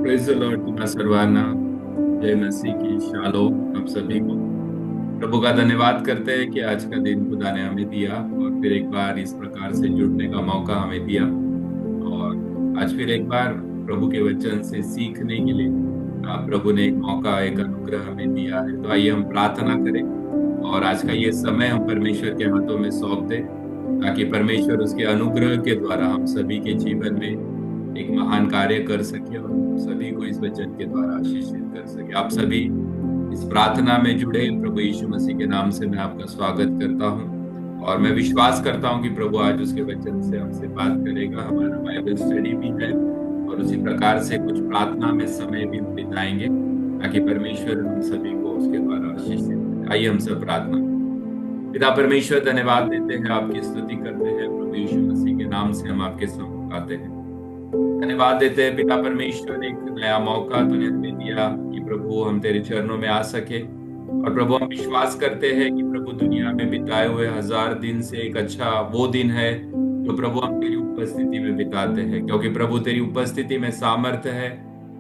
Praise the Lord तुम्हारा सर्वाना। जय मसीह की शालोम आप सभी को। प्रभु का धन्यवाद करते हैं कि आज का दिन खुदा ने हमें दिया और फिर एक बार इस प्रकार से जुड़ने का मौका हमें दिया। और आज फिर एक बार प्रभु के वचन से सीखने के लिए प्रभु ने एक मौका, एक अनुग्रह हमें दिया है। तो आइए हम प्रार्थना करें और आज का ये समय हम परमेश्वर के हाथों में सौंप दें, ताकि परमेश्वर उसके अनुग्रह के द्वारा हम सभी के जीवन में एक महान कार्य कर सके और सभी को इस वचन के द्वारा आशीषित कर सके। आप सभी इस प्रार्थना में जुड़े प्रभु यीशु मसीह के नाम से मैं आपका स्वागत करता हूं और मैं विश्वास करता हूं कि प्रभु आज उसके वचन से हमसे बात करेगा। हमारा बाइबल स्टडी भी है और उसी प्रकार से कुछ प्रार्थना में समय भी हम बिताएंगे, ताकि परमेश्वर हम सभी को उसके द्वारा आशीषित करे। आइए हम सब प्रार्थना। पिता परमेश्वर, धन्यवाद देते हैं, आपकी स्तुति करते हैं प्रभु यीशु मसीह के नाम से हम आपके सम्मुख आते हैं। धन्यवाद देते हैं पिता परमेश्वर, एक नया मौका तूने हमें दिया कि प्रभु हम तेरे चरणों में आ सके। और प्रभु हम विश्वास करते हैं कि प्रभु दुनिया में बिताए हुए 1000 दिन से एक अच्छा वो दिन है जो प्रभु हम तेरी उपस्थिति में बिताते हैं, क्योंकि प्रभु तेरी उपस्थिति में सामर्थ्य है,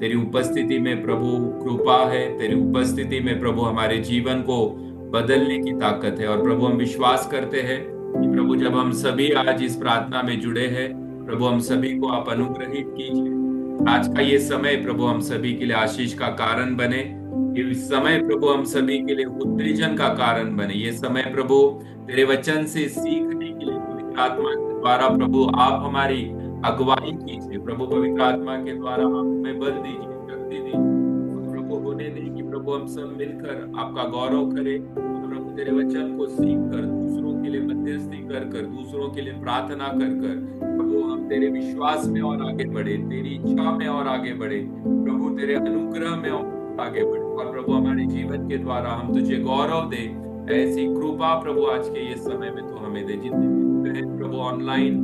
तेरी उपस्थिति में प्रभु कृपा है, तेरी उपस्थिति में प्रभु हमारे जीवन को बदलने की ताकत है। और प्रभु हम विश्वास करते हैं कि प्रभु जब हम सभी आज इस प्रार्थना में जुड़े हैं, प्रभु हम सभी को आप अनुग्रहित कीजिए। आज का ये समय प्रभु हम सभी के लिए आशीष का कारण बने। ये समय प्रभु हम सभी के लिए उत्तेजन का कारण बने। ये समय प्रभु तेरे वचन से सीखने के लिए पवित्र आत्मा के द्वारा प्रभु आप हमारी अगुवाई कीजिए। प्रभु पवित्र आत्मा के द्वारा आप हमें बल दीजिए, शक्ति दीजिए। प्रभु होने दें कि प्रभु हम सब मिलकर आपका गौरव करें। प्रभु तेरे वचन को सीख कर, दूसरों के लिए मध्यस्थी कर कर, दूसरों के लिए प्रार्थना कर कर प्रभु हम तेरे विश्वास में और आगे बढ़े, तेरी इच्छा में और आगे बढ़े, प्रभु तेरे अनुग्रह में और आगे बढ़े। और प्रभु हमारे जीवन के द्वारा हम तुझे गौरव दे, ऐसी कृपा प्रभु आज के ये समय में तो हमें दे। जितने भी प्रभु ऑनलाइन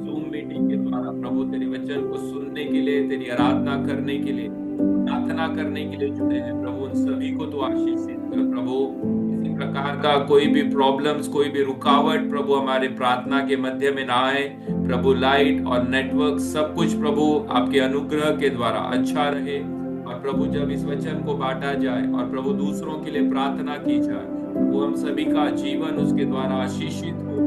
जूम मीटिंग के द्वारा प्रभु तेरे वचन को सुनने के लिए, तेरी आराधना करने के लिए, प्रार्थना करने के लिए जुड़े हैं, प्रभु उन सभी को तो आशीषित कर। प्रभु किसी प्रकार का कोई भी प्रॉब्लम्स, कोई भी रुकावट प्रभु हमारे प्रार्थना के मध्य में ना आए। प्रभु लाइट और नेटवर्क सब कुछ प्रभु आपके अनुग्रह के द्वारा अच्छा रहे। और प्रभु जब इस वचन को बांटा जाए और प्रभु दूसरों के लिए प्रार्थना की जाए, प्रभु हम सभी का जीवन उसके द्वारा आशीषित हो।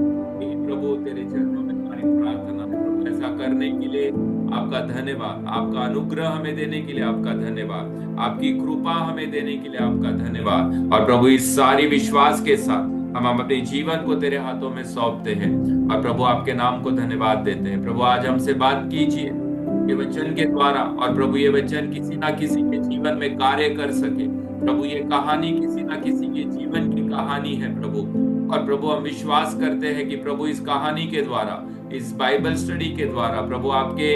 प्रभु तेरे चरणों में हमारी प्रार्थना है। प्रभु ऐसा करने के लिए आपका धन्यवाद, आपका अनुग्रह हमें देने के लिए आपका धन्यवाद, आपकी कृपा हमें देने के लिए आपका धन्यवाद। और प्रभु इस सारी विश्वास के साथ हम अपने जीवन को तेरे हाथों में सौंपते हैं और प्रभु आपके नाम को धन्यवाद देते हैं। प्रभु आज हमसे बात कीजिए ये वचन के द्वारा, और प्रभु ये वचन किसी ना किसी के जीवन में कार्य कर सके। प्रभु ये कहानी किसी ना किसी के जीवन की कहानी है प्रभु। और प्रभु हम विश्वास करते हैं कि प्रभु इस कहानी के द्वारा, इस बाइबल स्टडी के द्वारा, प्रभु आपके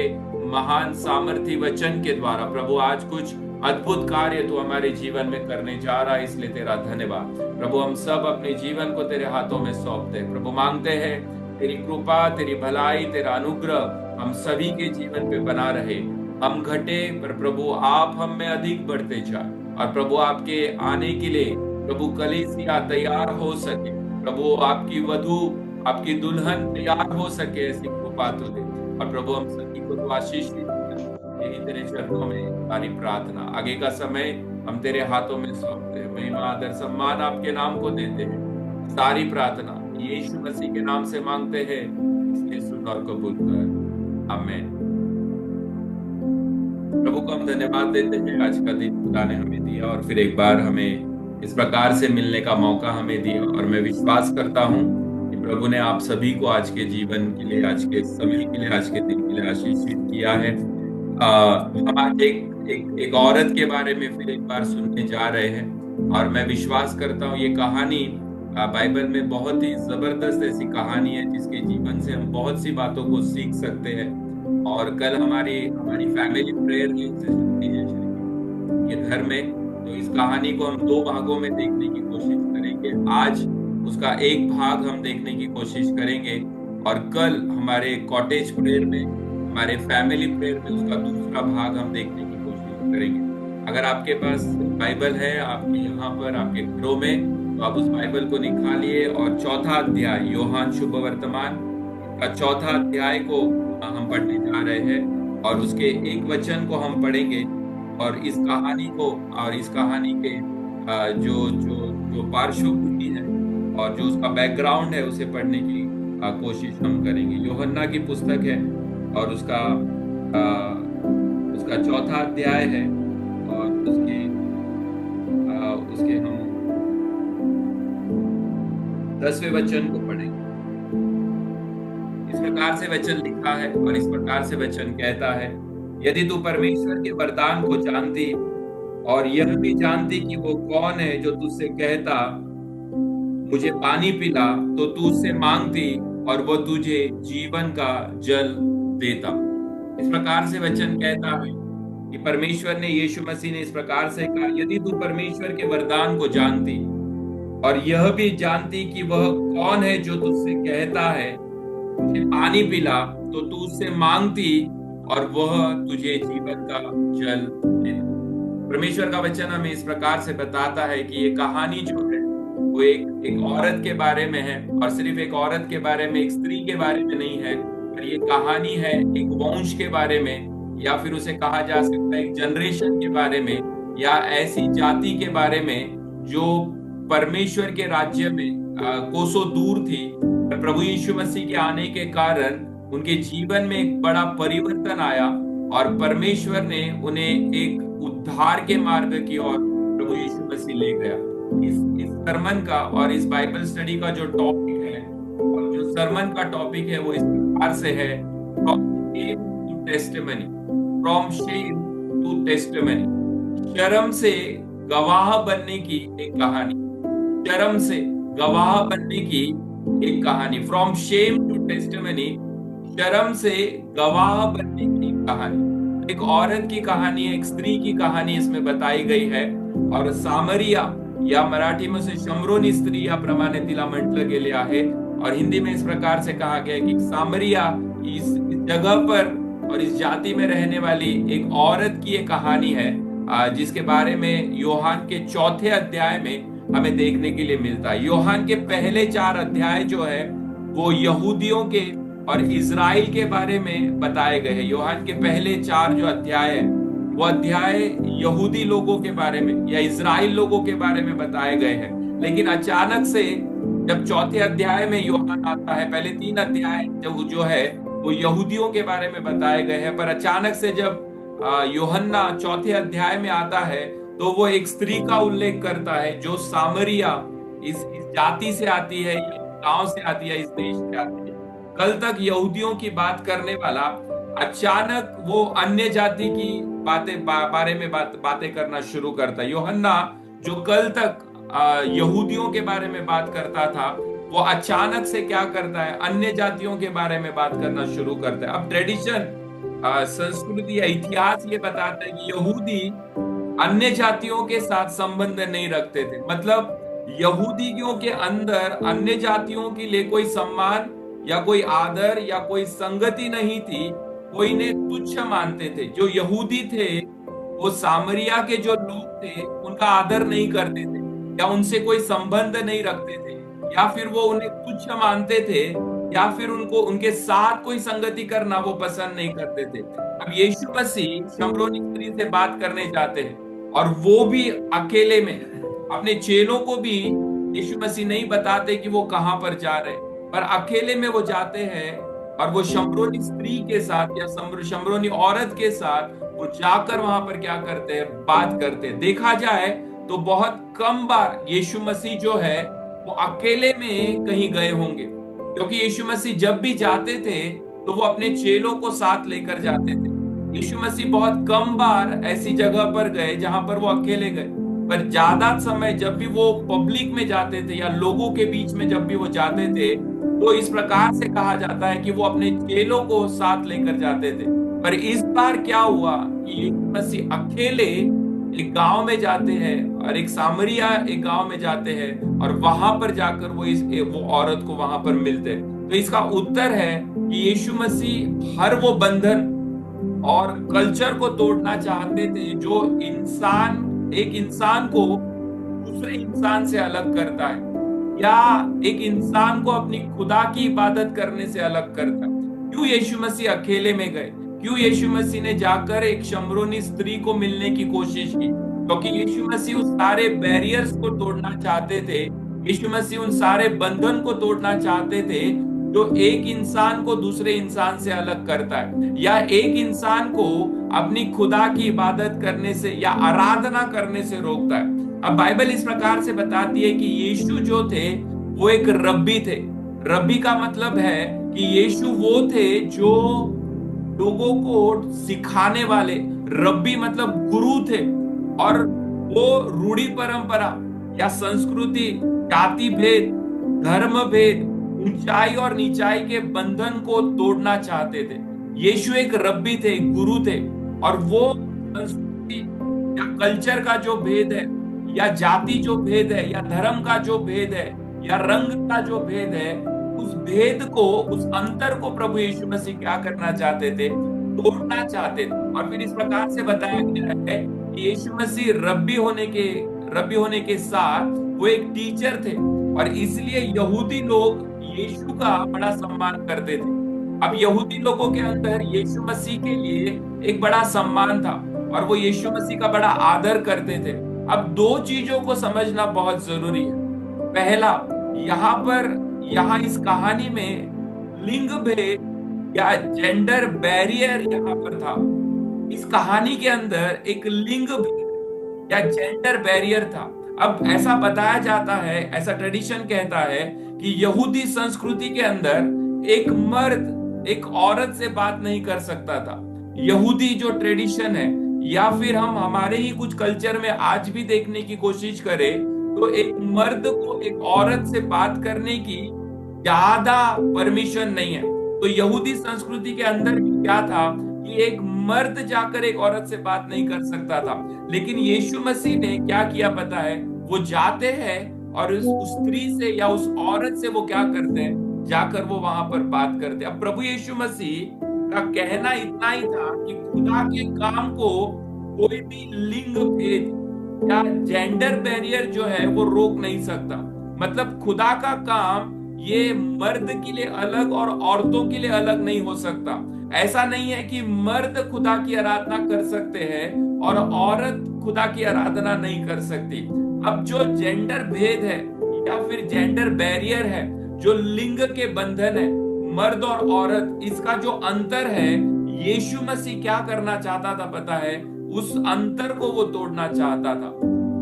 महान सामर्थी वचन के द्वारा प्रभु आज कुछ अद्भुत कार्य तो हमारे जीवन में करने जा रहा है, इसलिए तेरा धन्यवाद। प्रभु हम सब अपने जीवन को तेरे हाथों में सौंपते हैं। प्रभु मांगते हैं तेरी कृपा, तेरी भलाई, तेरा अनुग्रह हम सभी के जीवन पे बना रहे। हम घटे पर प्रभु आप हम में अधिक बढ़ते जाए। और प्रभु आपके आने के लिए प्रभु कलीसिया तैयार हो सके, प्रभु आपकी वधू, आपकी दुल्हन तैयार हो सके, ऐसी कृपा तो दे। और प्रभु हम सभी को तो आशीष दे। यही तेरे चरणों में हमारी प्रार्थना। आगे का समय हम तेरे हाथों में सौंपते हैं। महिमा, आदर, सम्मान आपके नाम को देते हैं। सारी प्रार्थना यीशु मसीह के नाम से मांगते हैं, इसलिए सुन और कबूल कर। आमीन। प्रभु को हम धन्यवाद देते हैं, आज का दिन खुदा ने हमें दिया और फिर एक बार हमें इस प्रकार से मिलने का मौका हमें दिया। और मैं विश्वास करता हूं कि प्रभु ने आप सभी को आज के जीवन के लिए, आज के समय के लिए, आज के दिन के लिए आशीषित किया है। हम आज एक औरत के बारे में फिर एक बार सुनने जा रहे हैं और मैं विश्वास करता हूँ ये कहानी बाइबल में बहुत ही जबरदस्त ऐसी कहानी है, जिसके जीवन से हम बहुत सी बातों को सीख सकते हैं। और कल हमारी फैमिली प्रेयर के घर में, तो इस कहानी को हम 2 भागों में देखने की कोशिश करेंगे। आज उसका एक भाग हम देखने की कोशिश करेंगे और कल हमारे कॉटेज प्रेयर में, हमारे फैमिली प्रेयर में उसका दूसरा भाग हम देखने की कोशिश करेंगे। अगर आपके पास बाइबल है, आपके यहाँ पर आपके घरों में, तो आप उस बाइबल को निकालिए और चौथा अध्याय, यूहन्ना शुभ वर्तमान का चौथा अध्याय को हम पढ़ने जा रहे हैं और उसके एक वचन को हम पढ़ेंगे और इस कहानी को और इस कहानी के जो जो जो पार्श्वभूमि है और जो उसका बैकग्राउंड है उसे पढ़ने की कोशिश हम करेंगे। यूहन्ना की पुस्तक है और उसका चौथा अध्याय है और उसके हम 10वें वचन को पढ़ेंगे। इस प्रकार से वचन लिखा है और इस प्रकार से वचन कहता है, यदि तू परमेश्वर के वरदान को जानती और यह भी जानती कि वो कौन है जो तुझसे कहता मुझे पानी पिला, तो तू उससे मांगती और वो तुझे जीवन का जल देता। इस प्रकार से वचन कहता है कि परमेश्वर ने, यीशु मसीह ने इस प्रकार से कहा, यदि तू परमेश्वर के वरदान को जानती और यह भी जानती कि वह कौन है जो तुझसे कहता है मुझे पानी पिला, तो तू उससे मांगती और वह तुझे जीवन का जल देता। परमेश्वर का वचन हमें इस प्रकार से बताता है कि ये कहानी जो है वो एक औरत के बारे में है, और सिर्फ एक औरत के बारे में, एक स्त्री के बारे में नहीं है, पर ये कहानी है एक वंश के बारे में, या फिर उसे कहा जा सकता है एक जनरेशन के बारे में, या ऐसी जाति के बारे में जो परमेश्वर के राज्य में कोसों दूर थी। प्रभु यीशु मसीह के आने के कारण उनके जीवन में एक बड़ा परिवर्तन आया और परमेश्वर ने उन्हें एक उद्धार के मार्ग की ओर प्रभु यीशु मसीह ले गया। इस सरमन का और इस बाइबल स्टडी का जो टॉपिक है, और जो सरमन का टॉपिक है, वो इस प्रकार से है, from shame to testimony. From shame to testimony, शर्म से गवाह बनने की एक कहानी। शर्म से गवाह बनने की एक कहानी। फ्रॉम शेम टू टेस्टिमनी, शर्म से गवाह बनने की कहानी। एक औरत की कहानी है, एक स्त्री की कहानी इसमें बताई गई है। और सामरिया, या मराठी में से शमरोनी स्त्री या प्रमाणे तिला म्हटलं गेले आहे, और हिंदी में इस प्रकार से कहा गया है कि सामरिया इस जगह पर और इस जाति में रहने वाली एक औरत की एक कहानी है, जिसके बारे में यूहन्ना के चौथे अध्याय में हमें देखने के लिए मिलता है। यूहन्ना के पहले 4 अध्याय जो है वो यहूदियों के और इजराइल के बारे में बताए गए हैं। यूहन्ना के पहले 4 जो अध्याय है वो अध्याय यहूदी लोगों के बारे में या इजराइल लोगों के बारे में बताए गए हैं। लेकिन अचानक से जब चौथे अध्याय में यूहन्ना आता है, पहले 3 अध्याय जो है वो यहूदियों के बारे में बताए गए हैं, पर अचानक से जब यूहन्ना चौथे अध्याय में आता है तो वो एक स्त्री का उल्लेख करता है जो सामरिया इस जाति से आती है, गांव से आती है, इस देश से आती है। कल तक यहूदियों की बात करने वाला अचानक वो अन्य जाति की बारे में बातें करना शुरू करता है। यूहन्ना जो कल तक यहूदियों के बारे में बात करता था, वो अचानक से क्या करता है, अन्य जातियों के बारे में बात करना शुरू करता है। अब ट्रेडिशन, संस्कृति या इतिहास ये बताता है कि यहूदी अन्य जातियों के साथ संबंध नहीं रखते थे। मतलब यहूदियों के अंदर अन्य जातियों के लिए कोई सम्मान या कोई आदर या कोई संगति नहीं थी, वो इन्हें तुच्छ मानते थे। जो यहूदी थे वो सामरिया के जो लोग थे उनका आदर नहीं करते थे या उनसे कोई संबंध नहीं रखते थे, या फिर वो उन्हें तुच्छ मानते थे, या फिर उनको उनके साथ कोई संगति करना वो पसंद नहीं करते थे। अब यीशु मसीह शमरोनी स्त्री से बात करने जाते हैं और वो भी अकेले में। अपने चेलों को भी यीशु मसीह नहीं बताते कि वो कहां पर जा रहे, पर अकेले में वो जाते हैं और वो शमरोनी स्त्री के साथ या शमरोनी औरत के साथ वो जाकर वहां पर क्या करते हैं, बात करते हैं। देखा जाए तो बहुत कम बार यीशु मसीह जो है वो अकेले में कहीं गए होंगे, क्योंकि यीशु मसीह जब भी जाते थे तो वो अपने चेलों को साथ लेकर जाते थे। यीशु मसीह बहुत कम बार ऐसी जगह पर गए जहां पर वो अकेले गए, पर ज्यादा समय जब भी वो पब्लिक में जाते थे या लोगों के बीच में जब भी वो जाते थे तो इस प्रकार से कहा जाता है कि वो अपने चेलों को साथ लेकर जाते थे। पर इस बार क्या हुआ कि यीशु मसीह अकेले एक गांव में जाते हैं और एक सामरिया एक गांव में जाते हैं और वहां पर जाकर वो औरत को वहां पर मिलते हैं। तो इसका उत्तर है कि यीशु मसीह हर वो बंधन और कल्चर को तोड़ना चाहते थे जो एक इंसान को दूसरे इंसान से अलग करता है, या एक इंसान को अपनी खुदा की इबादत करने से अलग करता है। क्यों यीशु मसीह अकेले में गए? क्यों यीशु मसीह ने जाकर एक शमरोनी स्त्री को मिलने की कोशिश की? क्योंकि यीशु मसीह उस सारे बैरियर्स को तोड़ना चाहते थे। यीशु मसीह उन सारे बंधन को तोड़ना चाहते थे जो एक इंसान को दूसरे इंसान से अलग करता है, या एक इंसान को अपनी खुदा की इबादत करने से या आराधना करने से रोकता है। अब बाइबल इस प्रकार से बताती है कि यीशु जो थे वो एक रब्बी थे। रब्बी का मतलब है कि यीशु वो थे जो लोगों को सिखाने वाले। रब्बी मतलब गुरु थे, और वो रूढ़ी परंपरा या संस्कृति, जाति भेद, धर्म भेद, ऊंचाई और नीचाई के बंधन को तोड़ना चाहते थे। यीशु एक रब्बी थे, गुरु थे, और वो संस्कृति या कल्चर का जो भेद है, या जाति जो भेद है, या धर्म का जो भेद है, या रंग का जो भेद है, उस भेद को, उस अंतर को प्रभु यीशु मसीह क्या करना चाहते थे? तोड़ना चाहते थे। और फिर इस प्रकार से बताया गया है कि यीशु मसीह रब्बी होने के साथ वो एक टीचर थे, और इसलिए यहूदी लोग यीशु का बड़ा सम्मान करते थे। अब यहूदी लोगों के अंदर यीशु मसीह के लिए एक बड़ा सम्मान था, और वो यीशु मसीह का बड़ा आदर करते थे। अब दो चीजों को समझना बहुत जरूरी है। पहला, यहाँ इस कहानी में लिंग भेद या जेंडर बैरियर यहाँ पर था। इस कहानी के अंदर एक लिंग भेद या जेंडर बैरियर था। अब ऐसा बताया जाता है, ऐसा ट्रेडिशन कहता है कि यहूदी संस्कृति के अंदर एक मर्द एक औरत से बात नहीं कर सकता था। यहूदी जो ट्रेडिशन है, या फिर हम हमारे ही कुछ कल्चर में आज भी देखने की कोशिश करें, तो एक मर्द को एक औरत से बात करने की ज्यादा परमिशन नहीं है। तो यहूदी संस्कृति के अंदर भी क्या था कि एक मर्द जाकर एक औरत से बात नहीं कर सकता था। लेकिन यीशु मसीह ने क्या किया पता है? वो जाते हैं और उस स्त्री से या उस औरत से वो क्या करते हैं? जाकर वो वहां पर बात करते हैं। अब प्रभु यीशु मसीह का कहना इतना ही था कि खुदा के काम को कोई भी लिंग भेद या जेंडर बैरियर जो है वो रोक नहीं सकता। मतलब खुदा का काम ये मर्द के लिए अलग और औरतों के लिए अलग नहीं हो सकता। ऐसा नहीं है कि मर्द खुदा की आराधना कर सकते हैं और औरत खुदा की आराधना नहीं कर सकती। अब जो जेंडर भेद है या फिर जेंडर बैरियर है, जो लिंग के बंधन है, मर्द और औरत, इसका जो अंतर है, यीशु मसीह क्या करना चाहता था पता है? उस अंतर को वो तोड़ना चाहता था।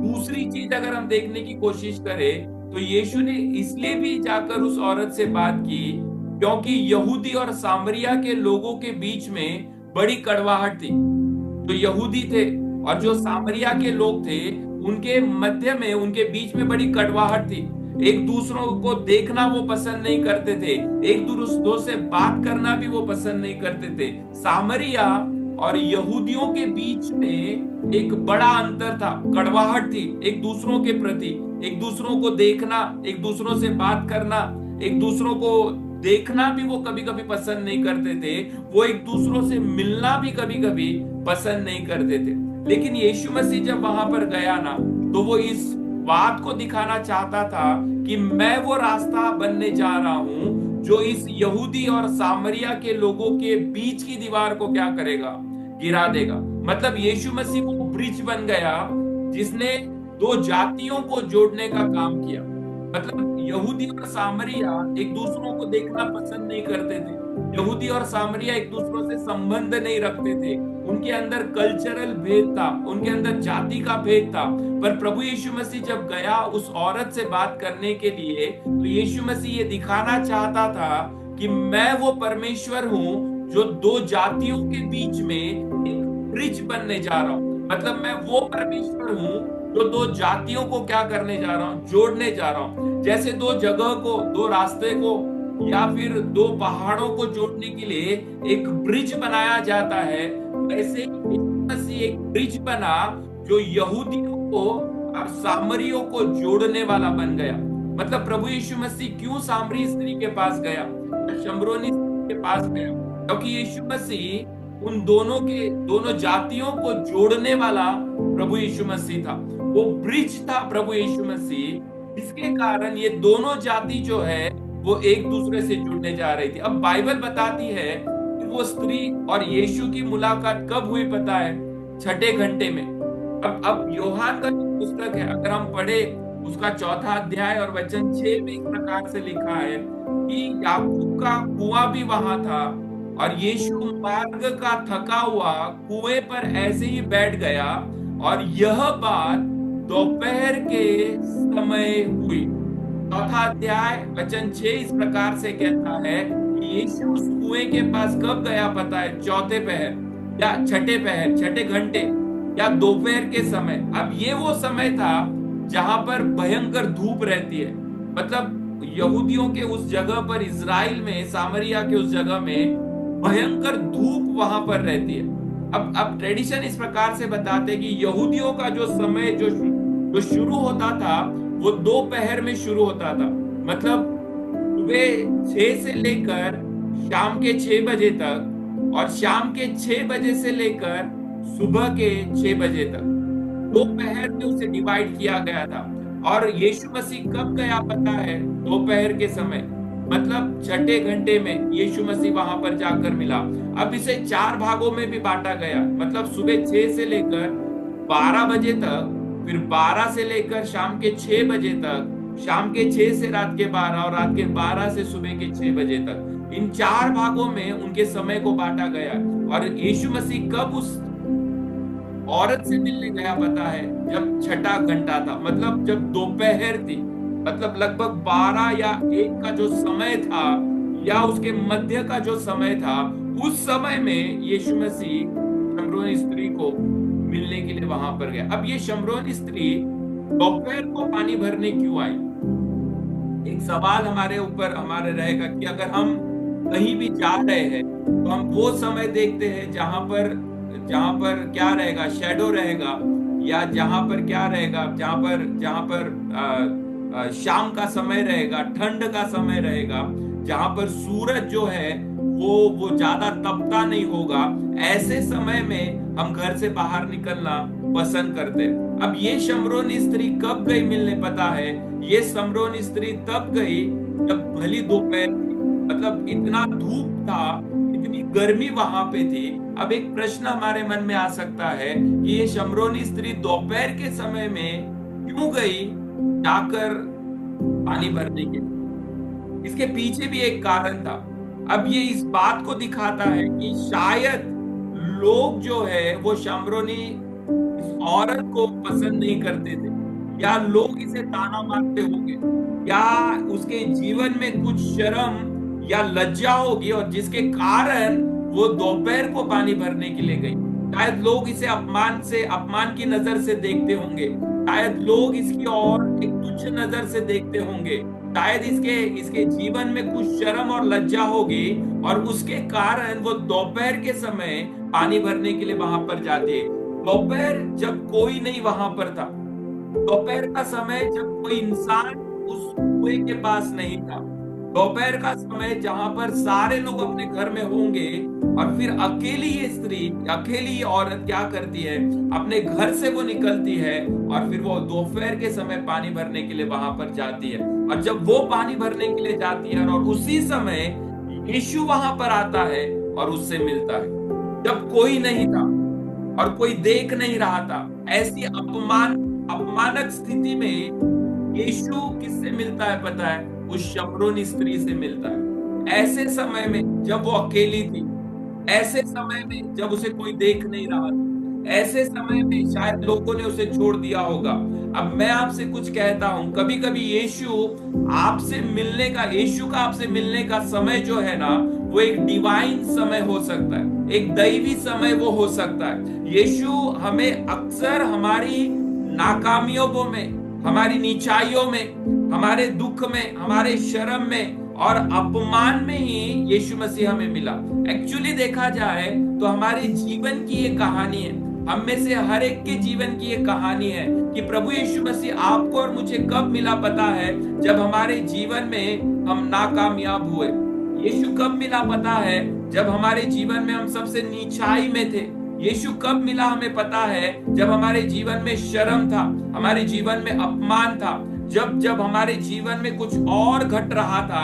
दूसरी चीज अगर हम देखने की कोशिश करें तो यीशु ने इसलिए भी जाकर उस औरत से बात की क्योंकि यहूदी और सामरिया के लोगों के बीच में बड़ी कड़वाहट थी। जो यहूदी थे और जो सामरिया के लोग थे, उनके मध्य में, उनके बीच में बड़ी कड़वाहट थी। एक दूसरों को देखना वो पसंद नहीं करते थे, एक दूसरों से बात करना भी वो पसंद नहीं करते थे। सामरिया और यहूदियों के बीच में एक बड़ा अंतर था, कड़वाहट थी एक दूसरों के प्रति। एक दूसरों को देखना, एक दूसरों से बात करना, एक दूसरों को देखना भी वो कभी कभी पसंद नहीं करते थे। वो एक दूसरों से मिलना भी कभी कभी पसंद नहीं करते थे। लेकिन यीशु मसीह जब वहां पर गया ना, तो वो इस बात को दिखाना चाहता था कि मैं वो रास्ता बनने जा रहा हूं जो इस यहूदी और सामरिया के लोगों के बीच की दीवार को क्या करेगा? गिरा देगा। मतलब यीशु मसीह वो ब्रिज बन गया जिसने दो जातियों को जोड़ने का काम किया। मतलब यहूदी और सामरिया एक दूसरों को देखना पसंद नहीं करते थे, यहूदी और सामरिया एक दूसरों से संबंध नहीं रखते थे, उनके अंदर कल्चरल भेद था, उनके अंदर जाति का भेद था। पर प्रभु यीशु मसीह जब गया उस औरत से बात करने के लिए, तो यीशु मसीह ये दिखाना चाहता था कि मैं वो परमेश्वर हूं जो दो जातियों के बीच में एक ब्रिज बनने जा रहा हूं। मतलब मैं वो परमेश्वर हूं जो दो जातियों को क्या करने जा रहा हूं? जोड़ने जा रहा हूं। जैसे दो जगह को, दो रास्ते को या फिर दो पहाड़ों को जोड़ने के लिए एक ब्रिज बनाया जाता है, वैसे मसीह एक ब्रिज बना जो यहूदियों को और सामरियों को जोड़ने वाला बन गया। मतलब प्रभु यीशु मसीह क्यों सामरी स्त्री के पास गया, शमरोनी स्त्री के पास गया? क्योंकि यीशु मसीह उन दोनों जातियों को जोड़ने वाला प्रभु यीशु मसीह था। वो ब्रिज था प्रभु यीशु मसीह, जिसके कारण ये दोनों जाति जो है वो एक दूसरे से जुड़ने जा रही थी। अब बाइबल बताती है कि वो स्त्री और यीशु की मुलाकात कब हुई पता है? छठे घंटे में। अब यूहन्ना का जो पुस्तक है, अगर हम पढ़े उसका चौथा अध्याय और वचन 6 में इस प्रकार से लिखा है कि याकूब का कुआं भी वहां था और यीशु मार्ग का थका हुआ कुएं पर ऐसे ही बैठ गया, और यह बात दोपहर के समय हुई। चौथा अध्याय वचन 6 इस प्रकार से कहता है कि यीशु उस कुएं के पास कब गया पता है? चौथे पहर या छठे पहर, छठे घंटे या दोपहर के समय। अब ये वो समय था जहां पर भयंकर धूप रहती है। मतलब यहूदियों के उस जगह पर, इजराइल में, सामरिया के उस जगह में भयंकर धूप वहां पर रहती है। अब ट्रेडिशन इस प्रकार से बताते कि यहूदियों का जो समय जो शुरू होता था वो दोपहर में शुरू होता था। मतलब सुबह 6 से लेकर शाम के 6 बजे तक, और शाम के 6 बजे से लेकर सुबह के 6 बजे तक, दोपहर में उसे डिवाइड किया गया था। और यीशु मसीह कब गया पता है? दोपहर के समय, मतलब छठे घंटे में यीशु मसीह वहां पर जाकर मिला। अब इसे 4 भागों में भी बांटा गया, मतलब सुबह 6 से लेकर 12 बजे तक, फिर 12 से लेकर शाम के 6 बजे तक, शाम के 6 से रात के 12, और रात के 12 से सुबह के 6 बजे तक। इन 4 भागों में उनके समय को बांटा गया। और यीशु मसीह कब उस औरत से मिलने गया पता है? जब छठा घंटा था, मतलब जब दोपहर थी, मतलब लगभग 12 या 1 का जो समय था, या उसके मध्य का जो समय था, उस समय में यीशु मसीह शमरोन स्त्री को मिलने के लिए वहां पर गया। अब ये शमरोन स्त्री दोपहर को पानी भरने क्यों आई? एक सवाल हमारे रहेगा कि अगर हम कहीं भी जा रहे हैं तो हम वो समय देखते हैं जहां पर क्या रहेगा? शैडो रहेगा, या जहां पर क्या रहेगा? जहां पर शाम का समय रहेगा, ठंड का समय रहेगा, जहां पर सूरज जो है वो ज्यादा तपता नहीं होगा। ऐसे समय में हम घर से बाहर निकलना पसंद करते हैं। अब ये शमरोन स्त्री कब गई मिलने पता है? ये शमरोन स्त्री तब गई जब भली दोपहर, मतलब इतना धूप था, इतनी गर्मी वहां पे थी। अब एक प्रश्न हमारे मन में आ सकता है कि ये शमरोनी स्त्री दोपहर के समय में क्यों गई जाकर पानी भरने के? इसके पीछे भी एक कारण था। अब ये इस बात को दिखाता है कि शायद लोग जो है वो शमरोनी इस औरत को पसंद नहीं करते थे, या लोग इसे ताना मारते होंगे, या उसके जीवन में कुछ शर्म या लज्जा होगी, और जिसके कारण वो दोपहर को पानी भरने के लिए गई। शायद लोग इसे अपमान की नजर से देखते होंगे, शायद लोग इसकी और एक तुच्छ नजर से देखते होंगे, शायद इसके जीवन में कुछ शर्म और लज्जा होगी, और उसके कारण वो दोपहर के समय पानी भरने के लिए वहां पर जाती है। दोपहर जब कोई नहीं वहां पर था, दोपहर का समय जब कोई इंसान उस कुएं के पास नहीं था, दोपहर का समय जहां पर सारे लोग अपने घर में होंगे, और फिर अकेली ये स्त्री, अकेली ये औरत क्या करती है? अपने घर से वो निकलती है और फिर वो दोपहर के समय पानी भरने के लिए वहां पर जाती है। और जब वो पानी भरने के लिए जाती है और उसी समय यीशु वहां पर आता है और उससे मिलता है, जब कोई नहीं था और कोई देख नहीं रहा था, ऐसी अपमानक स्थिति में यीशु किससे मिलता है पता है? उस शमरोनी स्त्री से मिलता है। ऐसे समय में जब वो अकेली थी, ऐसे समय में जब उसे कोई देख नहीं रहा था, ऐसे समय में शायद लोगों ने उसे छोड़ दिया होगा। अब मैं आपसे कुछ कहता हूं, कभी कभी यीशु का आपसे मिलने का समय जो है ना, वो एक डिवाइन समय हो सकता है, एक दैवी समय वो हो सकता है। यीशु हमें अक्सर हमारी नाकामियों में, हमारी नीचाइयों में, हमारे दुख में, हमारे शर्म में और अपमान में ही यीशु मसीह हमें मिला। एक्चुअली देखा जाए तो हमारे जीवन की ये कहानी है, हम में से हर एक के जीवन की ये कहानी है कि प्रभु यीशु मसीह आपको और मुझे कब मिला पता है? जब हमारे जीवन में हम नाकामयाब हुए। यीशु कब मिला पता है? जब हमारे जीवन में हम सबसे नीचाई में थे। यीशु कब मिला हमें पता है? जब हमारे जीवन में शर्म था, हमारे जीवन में अपमान था, जब हमारे जीवन में कुछ और घट रहा था।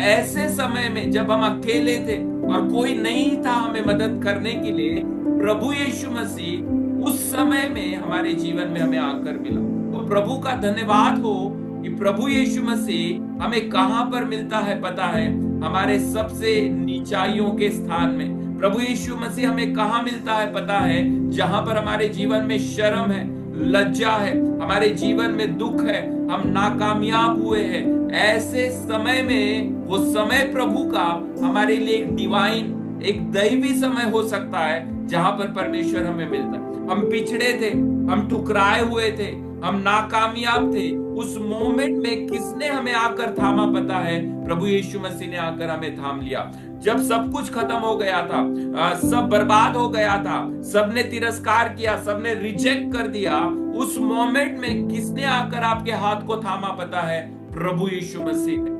ऐसे समय में जब हम अकेले थे, और कोई नहीं था हमें मदद करने के लिए, प्रभु यीशु मसीह उस समय में हमारे जीवन में हमें आकर मिला। तो प्रभु का धन्यवाद हो कि प्रभु यीशु मसीह हमें कहां पर मिलता है पता है? हमारे सबसे नीचाइयों के स्थान में। प्रभु यीशु मसीह हमें कहां मिलता है पता है? जहां पर हमारे जीवन में शर्म है, लज्जा है, हमारे जीवन में दुख है, हम नाकामयाब हुए हैं, ऐसे समय में वो समय प्रभु का हमारे लिए एक डिवाइन, एक दैवी समय हो सकता है जहां पर परमेश्वर हमें मिलता है। हम पिछड़े थे, हम ठुकराए हुए थे, हम नाकामयाब थे, उस मोमेंट में किसने हमें आकर थामा पता है? प्रभु यीशु मसीह ने आकर हमें थाम लिया। जब सब कुछ खत्म हो गया था, सब बर्बाद हो गया था, सबने तिरस्कार किया, सबने रिजेक्ट कर दिया, उस मोमेंट में किसने आकर आपके हाथ को थामा पता है? प्रभु यीशु मसीह ने।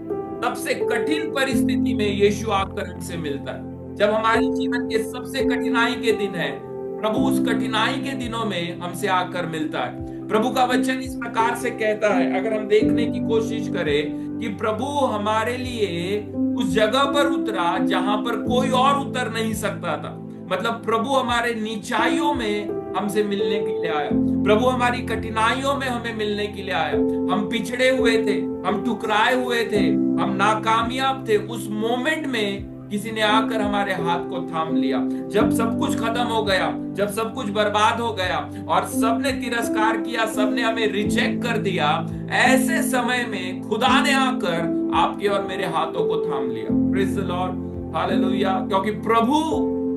सबसे कठिन परिस्थिति में यीशु आकर हमसे मिलता है। जब हमारे जीवन के सबसे कठिनाई के दिन है, प्रभु उस कठिनाई के दिनों में हमसे आकर मिलता है। प्रभु का वचन इस प्रकार से कहता है, अगर हम देखने की कोशिश करें कि प्रभु हमारे लिए उस जगह पर उतरा जहां पर कोई और उतर नहीं सकता था। मतलब प्रभु हमारे नीचाइयों में हमसे मिलने के लिए आया, प्रभु हमारी कठिनाइयों में हमें मिलने के लिए आया। हम पिछड़े हुए थे, हम ठुकराए हुए थे, हम नाकामयाब थे, उस मोमेंट में किसी ने आकर हमारे हाथ को थाम लिया। जब सब कुछ खत्म हो गया, जब सब कुछ बर्बाद हो गया और सबने तिरस्कार किया, सबने हमें रिजेक्ट कर दिया, ऐसे समय में खुदा ने आकर आपके और मेरे हाथों को थाम लिया। Praise the Lord, hallelujah. क्योंकि प्रभु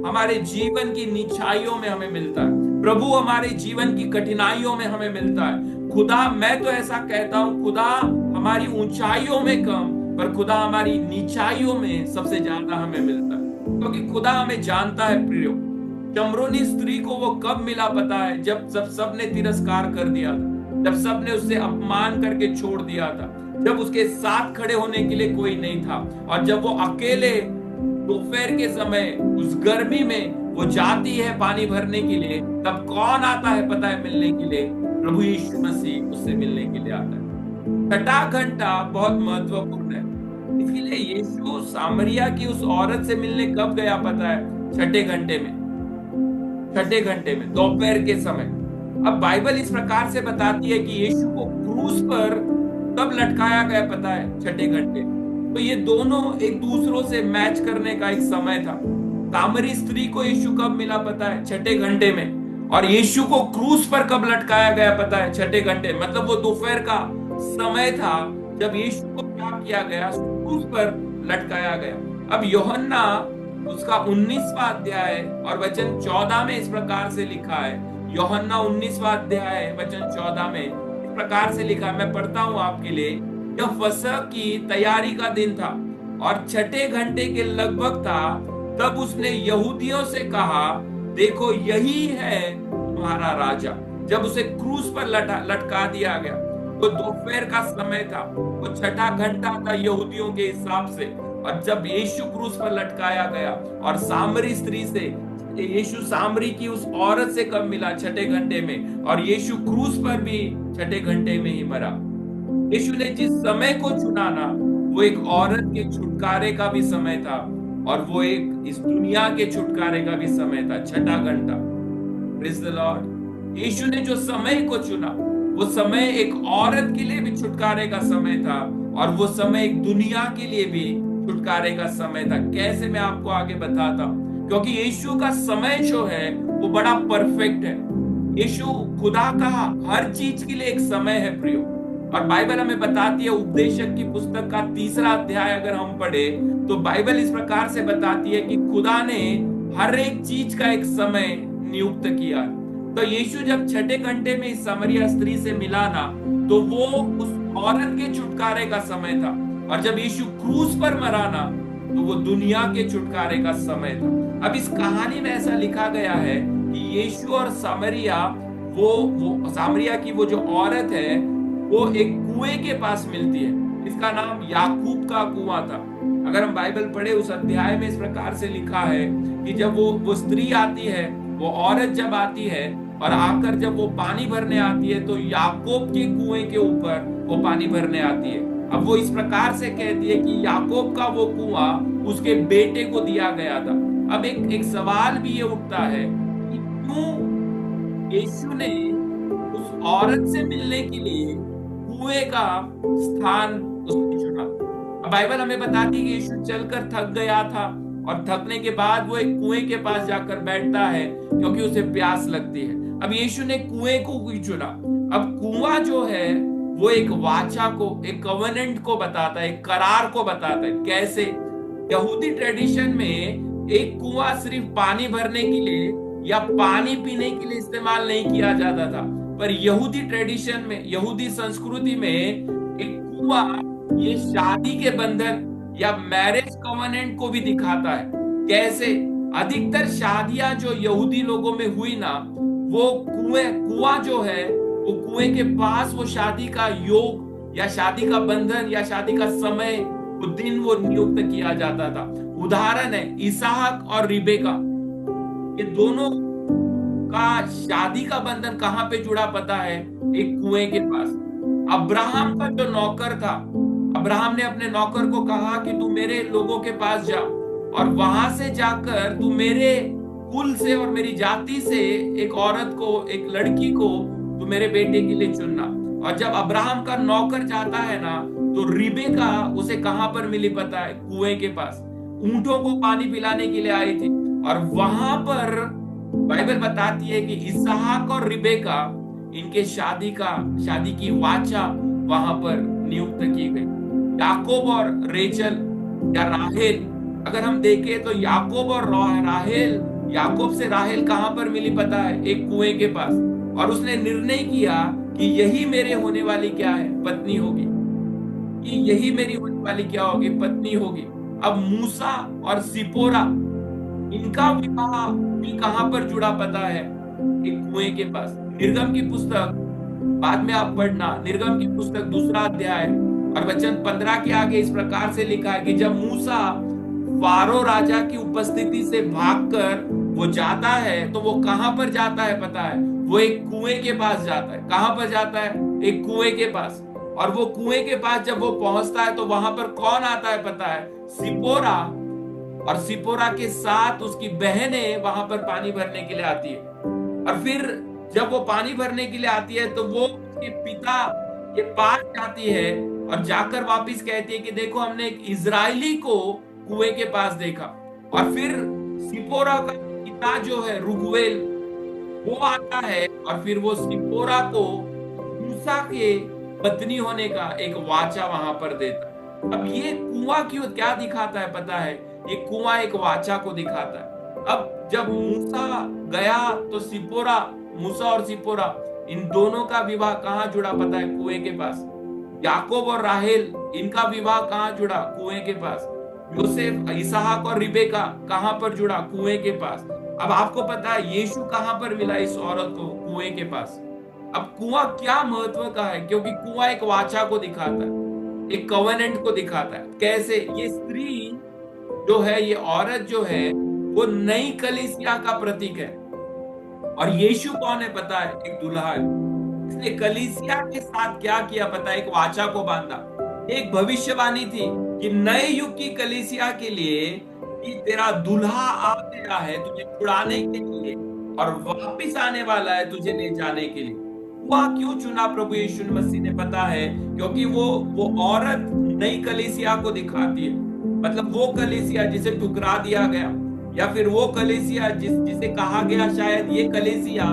हमारे जीवन की नीचाइयों में हमें मिलता है, प्रभु हमारे जीवन की कठिनाइयों में हमें मिलता है। खुदा, मैं तो ऐसा कहता हूं, खुदा हमारी ऊंचाइयों में कम, पर खुदा हमारी नीचाइयों में सबसे ज्यादा हमें मिलता है। क्योंकि खुदा हमें जानता है प्रियो। शम्रोनी स्त्री को वो कब मिला पता है? जब सबने तिरस्कार कर दिया था, जब सबने उससे अपमान करके छोड़ दिया था, जब उसके साथ खड़े होने के लिए कोई नहीं था, और जब वो अकेले दोपहर के समय उस गर्मी में वो जाती है पानी भरने के लिए, तब कौन आता है पता है मिलने के लिए? प्रभु यीशु मसीह उससे मिलने के लिए आता है। छठा घंटा बहुत महत्वपूर्ण है। इसके लिए यीशु सामरिया की उस औरत से मिलने कब गया पता है? छठे घंटे में, छठे घंटे में, दोपहर के समय। अब बाइबल इस प्रकार से बताती है कि यीशु को क्रूस पर कब लटकाया गया पता है? छठे घंटे। तो ये दोनों एक दूसरों से मैच करने का एक समय था। सामरी स्त्री को यीशु कब मिला पता है? छठे घंटे में। और यीशु को क्रूस पर कब लटकाया गया पता है? छठे घंटे। मतलब वो दोपहर का समय था जब यीशु को क्या किया गया? क्रूस पर लटकाया गया। अब यूहन्ना उसका 19वां अध्याय और वचन 14 में इस प्रकार से लिखा है। यूहन्ना 19वां अध्याय वचन 14 में इस प्रकार से लिखा है, मैं पढ़ता हूं आपके लिए। यह फसह की तैयारी का दिन था और छठे घंटे के लगभग था। तब उसने यहूदियों से कहा, देखो यही है तुम्हारा राजा। जब उसे क्रूस पर लटका दिया गया, वो दोपहर का समय था, वो छठा घंटा था यहूदियों के हिसाब से। और जब यीशु क्रूस पर लटकाया गया और सामरी स्त्री से, यीशु सामरी की उस औरत से कब मिला? छठे घंटे में। और यीशु क्रूस पर भी छठे घंटे में ही मरा। यीशु ने जिस समय को चुना ना, वो एक औरत के छुटकारे का भी समय था और वो एक इस दुनिया के छुटकारे का भी समय था। छठा घंटा। Praise the Lord. यीशु ने जो समय को चुना, वो समय एक औरत के लिए भी छुटकारे का समय था और वो समय एक दुनिया के लिए भी छुटकारे का समय था। कैसे? मैं आपको आगे बताता हूं। क्योंकि यीशु का समय जो है वो बड़ा परफेक्ट है। यीशु खुदा का हर चीज के लिए एक समय है प्रियो। और बाइबल हमें बताती है, उपदेशक की पुस्तक का 3रा अध्याय अगर हम पढ़े तो बाइबल इस प्रकार से बताती है कि खुदा ने हर एक चीज का एक समय नियुक्त किया। तो यीशु जब छठे घंटे में इस सामरिया स्त्री से मिला ना, तो वो उस औरत के छुटकारे का समय था। और जब यीशु क्रूस पर मरा ना, तो वो दुनिया के छुटकारे का समय था। अब इस कहानी में ऐसा लिखा गया है कि यीशु और सामरिया, वो सामरिया की वो जो औरत है, वो एक कुएं के पास मिलती है। इसका नाम याकूब का कुआं था। अगर हम बाइबल पढ़े उस अध्याय में इस प्रकार से लिखा है कि जब वो स्त्री आती है, वो औरत जब आती है और आकर जब वो पानी भरने आती है, तो याकूब के कुएं के ऊपर वो पानी भरने आती है। अब वो इस प्रकार से कहती है कि याकूब का वो कुआं उसके बेटे को दिया गया था। अब एक सवाल भी ये उठता है कि क्यों यीशु ने उस औरत से मिलने के लिए कुएं का स्थान उसने चुना। अब बाइबल हमें बताती है कि यीशु चलकर थक गया था और थकने के बाद वो एक कुएं के पास जाकर बैठता है क्योंकि उसे प्यास लगती है। अब यीशु ने कुएं को ही चुना। अब कुआं जो है वो एक वाचा को, एक कवेनेंट को बताता है, एक करार को बताता है। कैसे? यहूदी ट्रेडिशन में एक कुआं सिर्फ पानी भरने के लिए या पानी पीने के लिए इस्तेमाल नहीं किया जाता था, पर यहूदी ट्रेडिशन में, यहूदी संस्कृति में एक कुआं ये शादी के बंधन या मैरिज कवेनेंट को भी दिखाता है। कैसे? अधिकतर शादियां जो यहूदी लोगों में हुई ना, वो कुआं जो है वो कुएं के पास वो शादी का योग या शादी का बंधन या शादी का समय, वो दिन वो नियुक्त किया जाता था। उदाहरण है इसहाक और रिबेका, ये दोनों का शादी का बंधन कहां पे जुड़ा पता है? एक कुएं के पास। अब्राहम का जो नौकर था, अब्राहम ने अपने नौकर को कहा कि तू मेरे लोगों के पास जा और वहां से जाकर तू मेरे कुल से और मेरी जाति से एक औरत को, एक लड़की को तू मेरे बेटे के लिए चुनना। और जब अब्राहम का नौकर जाता है ना, तो रिबेका उसे कहां पर मिली पता है? कुएं के पास। ऊंटों को पानी पिलाने के लिए आई थी और वहां पर बाइबल बताती है कि इसहाक और रिबेका, इनके शादी की वाचा वहां पर नियुक्त की गई। याकूब और रेचल या राहेल, अगर हम देखें तो याकूब और राहेल, याकूब से राहेल कहां पर मिली पता है? एक कुएं के पास। और उसने निर्णय किया कि यही मेरे होने वाली क्या है? पत्नी होगी, कि यही मेरी होने वाली क्या होगी? पत्नी होगी। अब मूसा और सिपोरा, इनका विवाह भी कहां पर जुड़ा पता है? एक कुएं के पास। निर्गम की पुस्तक बाद में आप पढ़ना, निर्गम की पुस्तक 2 अध्याय और वचन 15 के आगे इस प्रकार से लिखा है कि जब मूसा फारो राजा की उपस्थिति से भागकर वो जाता है, तो वो कहां पर जाता है पता है? वो एक कुएं के पास जाता है। कहां पर जाता है? एक कुएं के पास। और वो कुएं के पास जब वो पहुंचता है तो वहां पर कौन आता है पता है? सिपोरा। और सिपोरा के साथ उसकी बहनें वहां पर पानी भरने के लिए आती है। और फिर जब वो पानी भरने के लिए आती है तो वो उसके पिता के पास जाती है और जाकर वापिस कहती है कि देखो, हमने एक इजरायली को कुएं के पास देखा। और फिर सिपोरा का पिता जो है रुगवेल, वो आता है और फिर वो सिपोरा को मूसा के पत्नी होने का एक वाचा वहां पर देता है। अब ये कुआं क्यों क्या दिखाता है पता है? ये कुआं एक वाचा को दिखाता है। अब जब मूसा गया तो मूसा और सिपोरा, इन दोनों का विवाह कहां जुड़ा पता है? कुएं के पास। याकूब और राहेल, इनका विवाह कहां जुड़ा? कुएं के पास। योसेफ, इसहाक और रिबेका कहां पर जुड़ा? कुएं के पास। अब आपको पता है यीशु कहां पर मिला इस औरत को? कुएं के पास। अब कुआं क्या महत्व का है? क्योंकि कुआं एक वाचा को दिखाता है, एक कवेनेंट को दिखाता है। कैसे? ये स्त्री जो है, ये औरत जो है, वो नई कलीसिया का प्रतीक है। और यीशु कौन है पता है? एक दूल्हा है। इसने कलीसिया के साथ क्या किया पता है? एक वाचा को बांधा। एक भविष्यवाणी थी कि नए युग की कलीसिया के लिए कि तेरा दूल्हा आ गया है तुझे छुड़ाने के लिए और वापिस आने वाला है तुझे ले जाने के लिए। वह क्यों चुना प्रभु यीशु मसीह ने पता है? क्योंकि वो औरत नई कलीसिया को दिखाती है। मतलब वो कलीसिया जिसे ठुकरा दिया गया, या फिर वो कलीसिया जिसे कहा गया शायद ये कलीसिया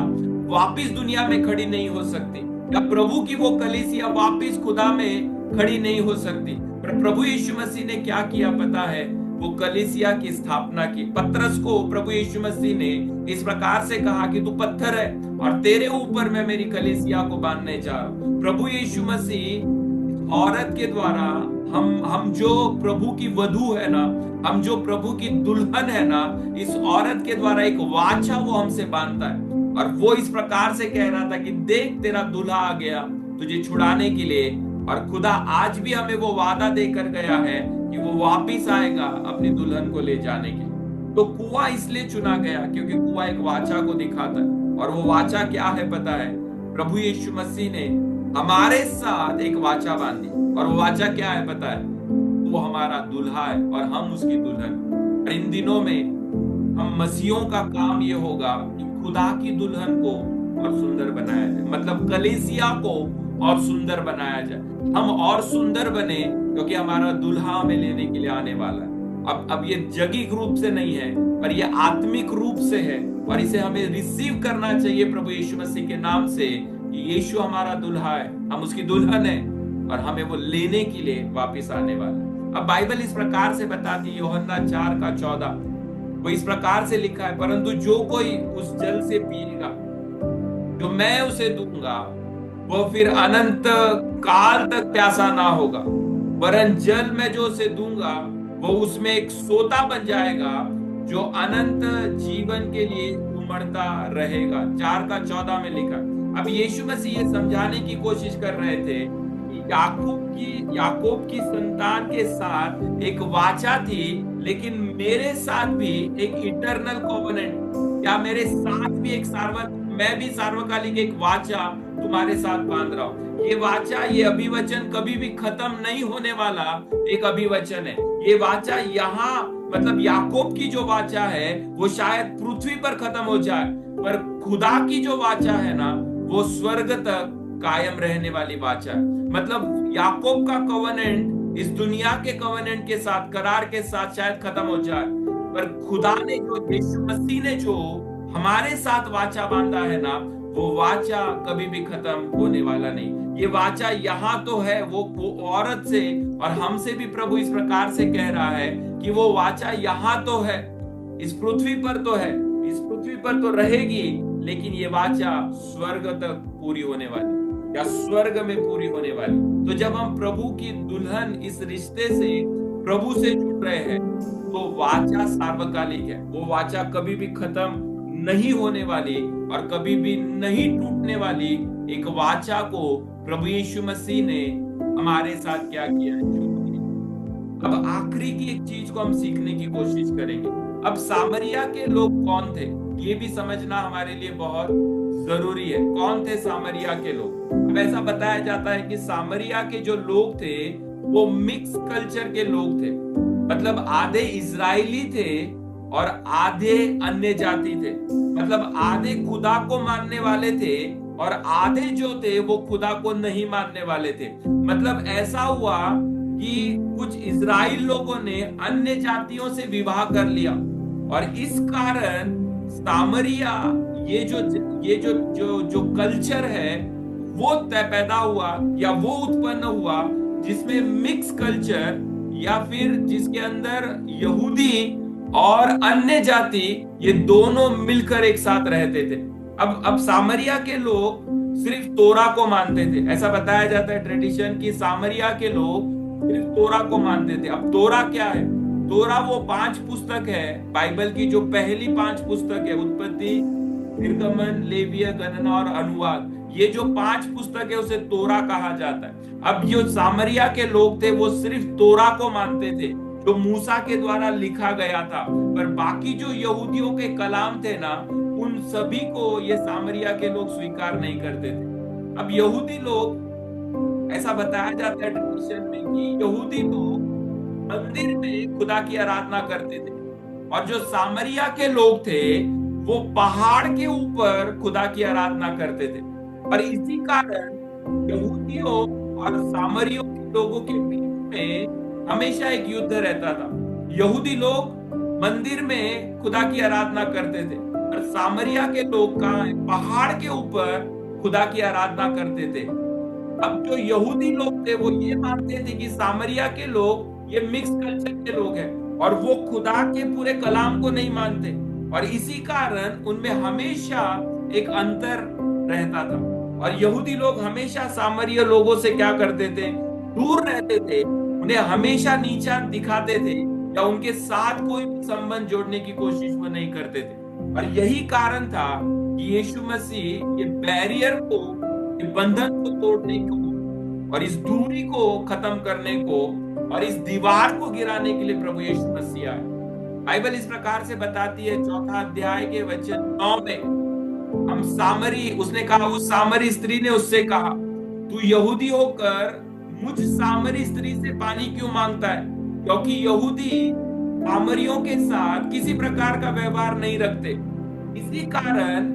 वापिस दुनिया में खड़ी नहीं हो सकती, या प्रभु की वो कलीसिया वापिस खुदा में खड़ी नहीं हो सकती। पर प्रभु यीशु मसीह ने क्या किया पता है? वो कलीसिया की स्थापना की। पतरस को प्रभु यीशु मसीह ने इस प्रकार से कहा कि तू पत्थर है और तेरे ऊपर मैं मेरी कलीसिया को बांधने जा रहा हूं। प्रभु यीशु मसीह औरत के द्वारा हम जो प्रभु की वधू है ना, हम जो प्रभु की दुल्हन है ना, इस औरत के द्वारा एक वाचा वो हमसे बांधता है। और वो इस प्रकार से कह रहा था कि देख तेरा दूल्हा आ गया तुझे छुड़ाने के लिए। और खुदा आज भी हमें वो वादा देकर गया है कि वो वापिस आएगा अपनी दुल्हन को ले जाने के लिए। तो कुआं इसलिए चुना गया क्योंकि कुआं एक वाचा को दिखाता है। और वो वाचा क्या है पता है? प्रभु यीशु मसीह ने हमारे साथ एक वाचा बांधी। और वो वाचा क्या है पता है? वो हमारा दूल्हा है और हम उसकी दुल्हन। और इन दिनों में हम मसीहों का काम ये होगा कि खुदा की दुल्हन को और सुंदर बनाया जाए, मतलब कलीसिया को और सुंदर बनाया जाए। हम और सुंदर बने क्योंकि हमारा दुल्हा हमें लेने के लिए आने वाला है। अब ये जगिक रूप से नहीं है, पर ये आत्मिक रूप से है, और इसे हमें रिसीव करना चाहिए प्रभु यीशु मसीह के नाम से कि यीशु हमारा दुल्हा है, हम उसकी दुल्हन है और हमें वो लेने के लिए वापस आने वाला है। अब बाइबल इस प्रकार से बताती है, यूहन्ना 4:14, वो इस प्रकार से लिखा है, परंतु जो कोई उस जल से पिएगा जो मैं उसे दूंगा वो फिर अनंत काल तक प्यासा ना होगा, वरन जल मैं जो उसे दूंगा वो उसमें एक सोता बन जाएगा जो अनंत जीवन के लिए उमड़ता रहेगा। 4:14 में लिखा। अब यीशु मसीह ये समझाने की कोशिश कर रहे थे कि याकूब की संतान के साथ एक वाचा थी, लेकिन मेरे साथ भी एक इटरनल कोवेनेंट, या मेरे साथ भी एक मैं भी सार्वकालिक एक वाचा तुम्हारे साथ बांध रहा हूं। ये वाचा, ये अभिवचन कभी भी खत्म नहीं होने वाला एक अभिवचन है। ये वाचा यहाँ, मतलब याकूब की जो वाचा है वो शायद पृथ्वी पर खत्म हो जाए, पर खुदा की जो वाचा है ना वो स्वर्ग तक कायम रहने वाली वाचा है। मतलब याकूब का कवनेंट इस दुनिया के कवनेंट के साथ, करार के साथ शायद खत्म हो जाए, पर खुदा ने जो, यीशु मसीह ने जो हमारे साथ वाचा बांधा है ना, वो वाचा कभी भी खत्म होने वाला नहीं। ये वाचा यहाँ तो है, वो औरत से और हमसे भी प्रभु इस प्रकार से कह रहा है कि वो वाचा यहाँ तो है, इस पृथ्वी पर तो है, इस पृथ्वी पर तो रहेगी, लेकिन ये वाचा स्वर्ग तक पूरी होने वाली, या स्वर्ग में पूरी होने वाली। तो जब हम प्रभु की दुल्हन इस रिश्ते से प्रभु से जुड़ रहे हैं तो वाचा सार्वकालिक है, वो वाचा कभी भी खत्म नहीं होने वाली और कभी भी नहीं टूटने वाली एक वाचा को प्रभु यीशु मसीह ने हमारे साथ क्या किया है। अब आखिरी की एक चीज को हम सीखने की कोशिश करेंगे। अब सामरिया के लोग कौन थे, ये भी समझना हमारे लिए बहुत जरूरी है। कौन थे सामरिया के लोग? अब ऐसा बताया जाता है कि सामरिया के जो लोग थे वो मिक्स कल्चर के लोग थे, मतलब आधे इजरायली थे और आधे अन्य जाति थे। मतलब आधे खुदा को मानने वाले थे और आधे जो थे वो खुदा को नहीं मानने वाले थे। मतलब ऐसा हुआ कि कुछ इजराइल लोगों ने अन्य जातियों से विवाह कर लिया और इस कारण सामरिया, ये जो कल्चर है वो पैदा हुआ या वो उत्पन्न हुआ जिसमें मिक्स कल्चर, या फिर जिसके अंदर यहूदी और अन्य जाति ये दोनों मिलकर एक साथ रहते थे। अब सामरिया के लोग सिर्फ तोरा को मानते थे। ऐसा बताया जाता है ट्रेडिशन की सामरिया के लोग सिर्फ तोरा को मानते थे। अब तोरा क्या है? तोरा वो 5 पुस्तक है बाइबल की, जो पहली 5 पुस्तक है, उत्पत्ति, निर्गमन, लेविय, गणना और अनुवाद। ये जो 5 पुस्तक है उसे तोरा कहा जाता है। अब जो सामरिया के लोग थे वो सिर्फ तोरा को मानते थे जो मूसा के द्वारा लिखा गया था, पर बाकी जो यहूदियों के कलाम थे ना, उन सभी को ये सामरिया के लोग स्वीकार नहीं करते थे। अब यहूदी लोग, ऐसा बताया जाता है ट्रेडिशन में कि यहूदी लोग मंदिर में खुदा की आराधना करते थे और जो सामरिया के लोग थे वो पहाड़ के ऊपर खुदा की आराधना करते थे। और इसी कारण यहूदियों और सामरियों के लोगों के बीच में हमेशा एक युद्ध रहता था। यहूदी लोग मंदिर में खुदा की आराधना करते थे और सामरिया के लोग कहाँ, पहाड़ के ऊपर खुदा की आराधना करते थे। अब जो यहूदी लोग थे वो ये मानते थे कि सामरिया के लोग ये मिक्स कल्चर के लोग हैं और वो खुदा के पूरे कलाम को नहीं मानते, और इसी कारण उनमें हमेशा एक अंतर रहता था। और यहूदी लोग हमेशा सामरिया लोगों से क्या करते थे, दूर रहते थे, उन्हें हमेशा नीचा दिखाते थे या उनके साथ कोई संबंध जोड़ने की कोशिश वो नहीं करते थे। और यही कारण था कि यीशु मसीह ये बैरियर को, ये बंधन को तोड़ने को और इस दूरी को खत्म करने को और इस दीवार को गिराने के लिए प्रभु यीशु मसीह आए। बाइबल इस प्रकार से बताती है 4 अध्याय के वचन 9 में, हम सामरी, उसने कहा, उस सामरी स्त्री ने उससे कहा, तू यहूदी होकर मुझ सामरी स्त्री से पानी क्यों मांगता है? क्योंकि यहूदी सामरियों के साथ किसी प्रकार का व्यवहार नहीं रखते। इसी कारण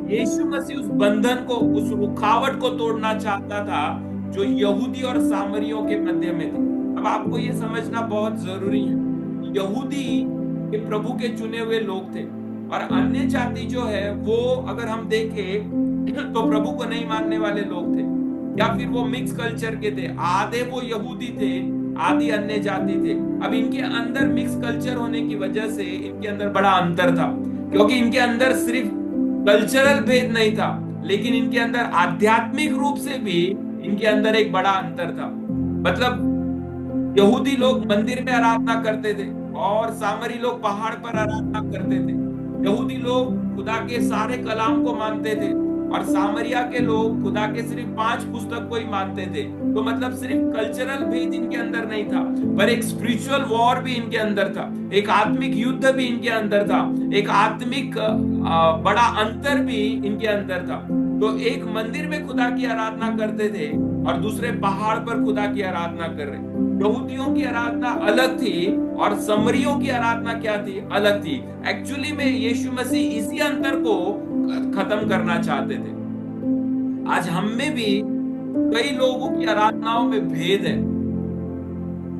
यीशु मसीह उस बंधन को, उस रुकावट को तोड़ना चाहता था जो यहूदी और सामरियों के मध्य में थी। अब आपको ये समझना बहुत जरूरी है, यहूदी ये प्रभु के चुने हुए लोग थे और अन्य जाति जो है वो अगर हम देखें तो प्रभु को नहीं मानने वाले लोग थे, या फिर वो मिक्स कल्चर के थे। आधे वो यहूदी थे, आधी अन्य जाति थे। अब इनके अंदर मिक्स कल्चर होने की वजह से इनके अंदर बड़ा अंतर था, क्योंकि इनके अंदर सिर्फ कल्चरल भेद नहीं था, लेकिन इनके अंदर आध्यात्मिक रूप से भी इनके अंदर एक बड़ा अंतर था। मतलब यहूदी लोग मंदिर में आराधना करते थे और सामरी लोग पहाड़ पर आराधना करते थे। यहूदी लोग खुदा के सारे कलाम को मानते थे और सामरिया के लोग खुदा के सिर्फ 5 पुस्तक को ही मानते थे। तो मतलब सिर्फ कल्चरल भेद इनके अंदर नहीं था, पर एक स्पिरिचुअल वॉर भी इनके अंदर था, एक आत्मिक युद्ध भी इनके अंदर था, एक आत्मिक बड़ा अंतर भी इनके अंदर था। तो एक मंदिर में खुदा की आराधना करते थे और दूसरे पहाड़ पर खुदा की आराधना कर रहे। यहूदियों की आराधना अलग थी और समरियों की आराधना क्या थी, अलग थी। एक्चुअली में यीशु मसीह इसी अंतर को खत्म करना चाहते थे। आज हम में भी कई लोगों की आराधनाओं में भेद है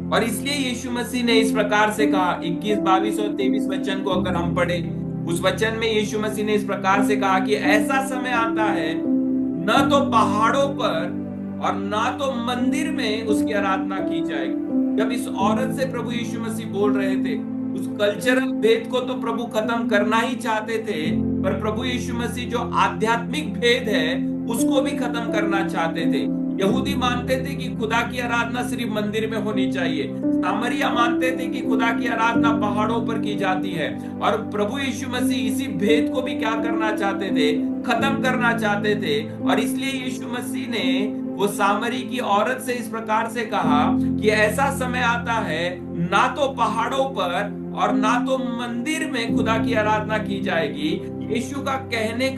और इसलिए यीशु मसीह ने इस प्रकार से कहा, 21, 22 और 23 वचन को अगर हम पढ़े, उस वचन में यीशु मसीह ने इस प्रकार से कहा कि ऐसा समय आता है न तो पहाड़ों पर और ना तो मंदिर में उसकी आराधना की जाएगी। जब इस औरत से प्रभु यीशु मसीह बोल रहे थे, उस कल्चरल भेद को तो प्रभु खत्म करना ही चाहते थे, पर प्रभु यीशु मसीह जो आध्यात्मिक भेद है उसको भी खत्म करना चाहते थे। यहूदी मानते थे कि खुदा की आराधना सिर्फ मंदिर में होनी चाहिए, सामरिया मानते थे कि खुदा की आराधना पहाड़ों पर की जाती है। और प्रभु यीशु मसीह इसी भेद को भी क्या करना चाहते थे, खत्म करना चाहते थे। और इसलिए यीशु मसीह ने वो सामरी की औरत से इस प्रकार से कहा कि ऐसा समय आता है ना तो पहाड़ों पर और ना तो मंदिर में खुदा की आराधना की जाएगी। यीशु का कहने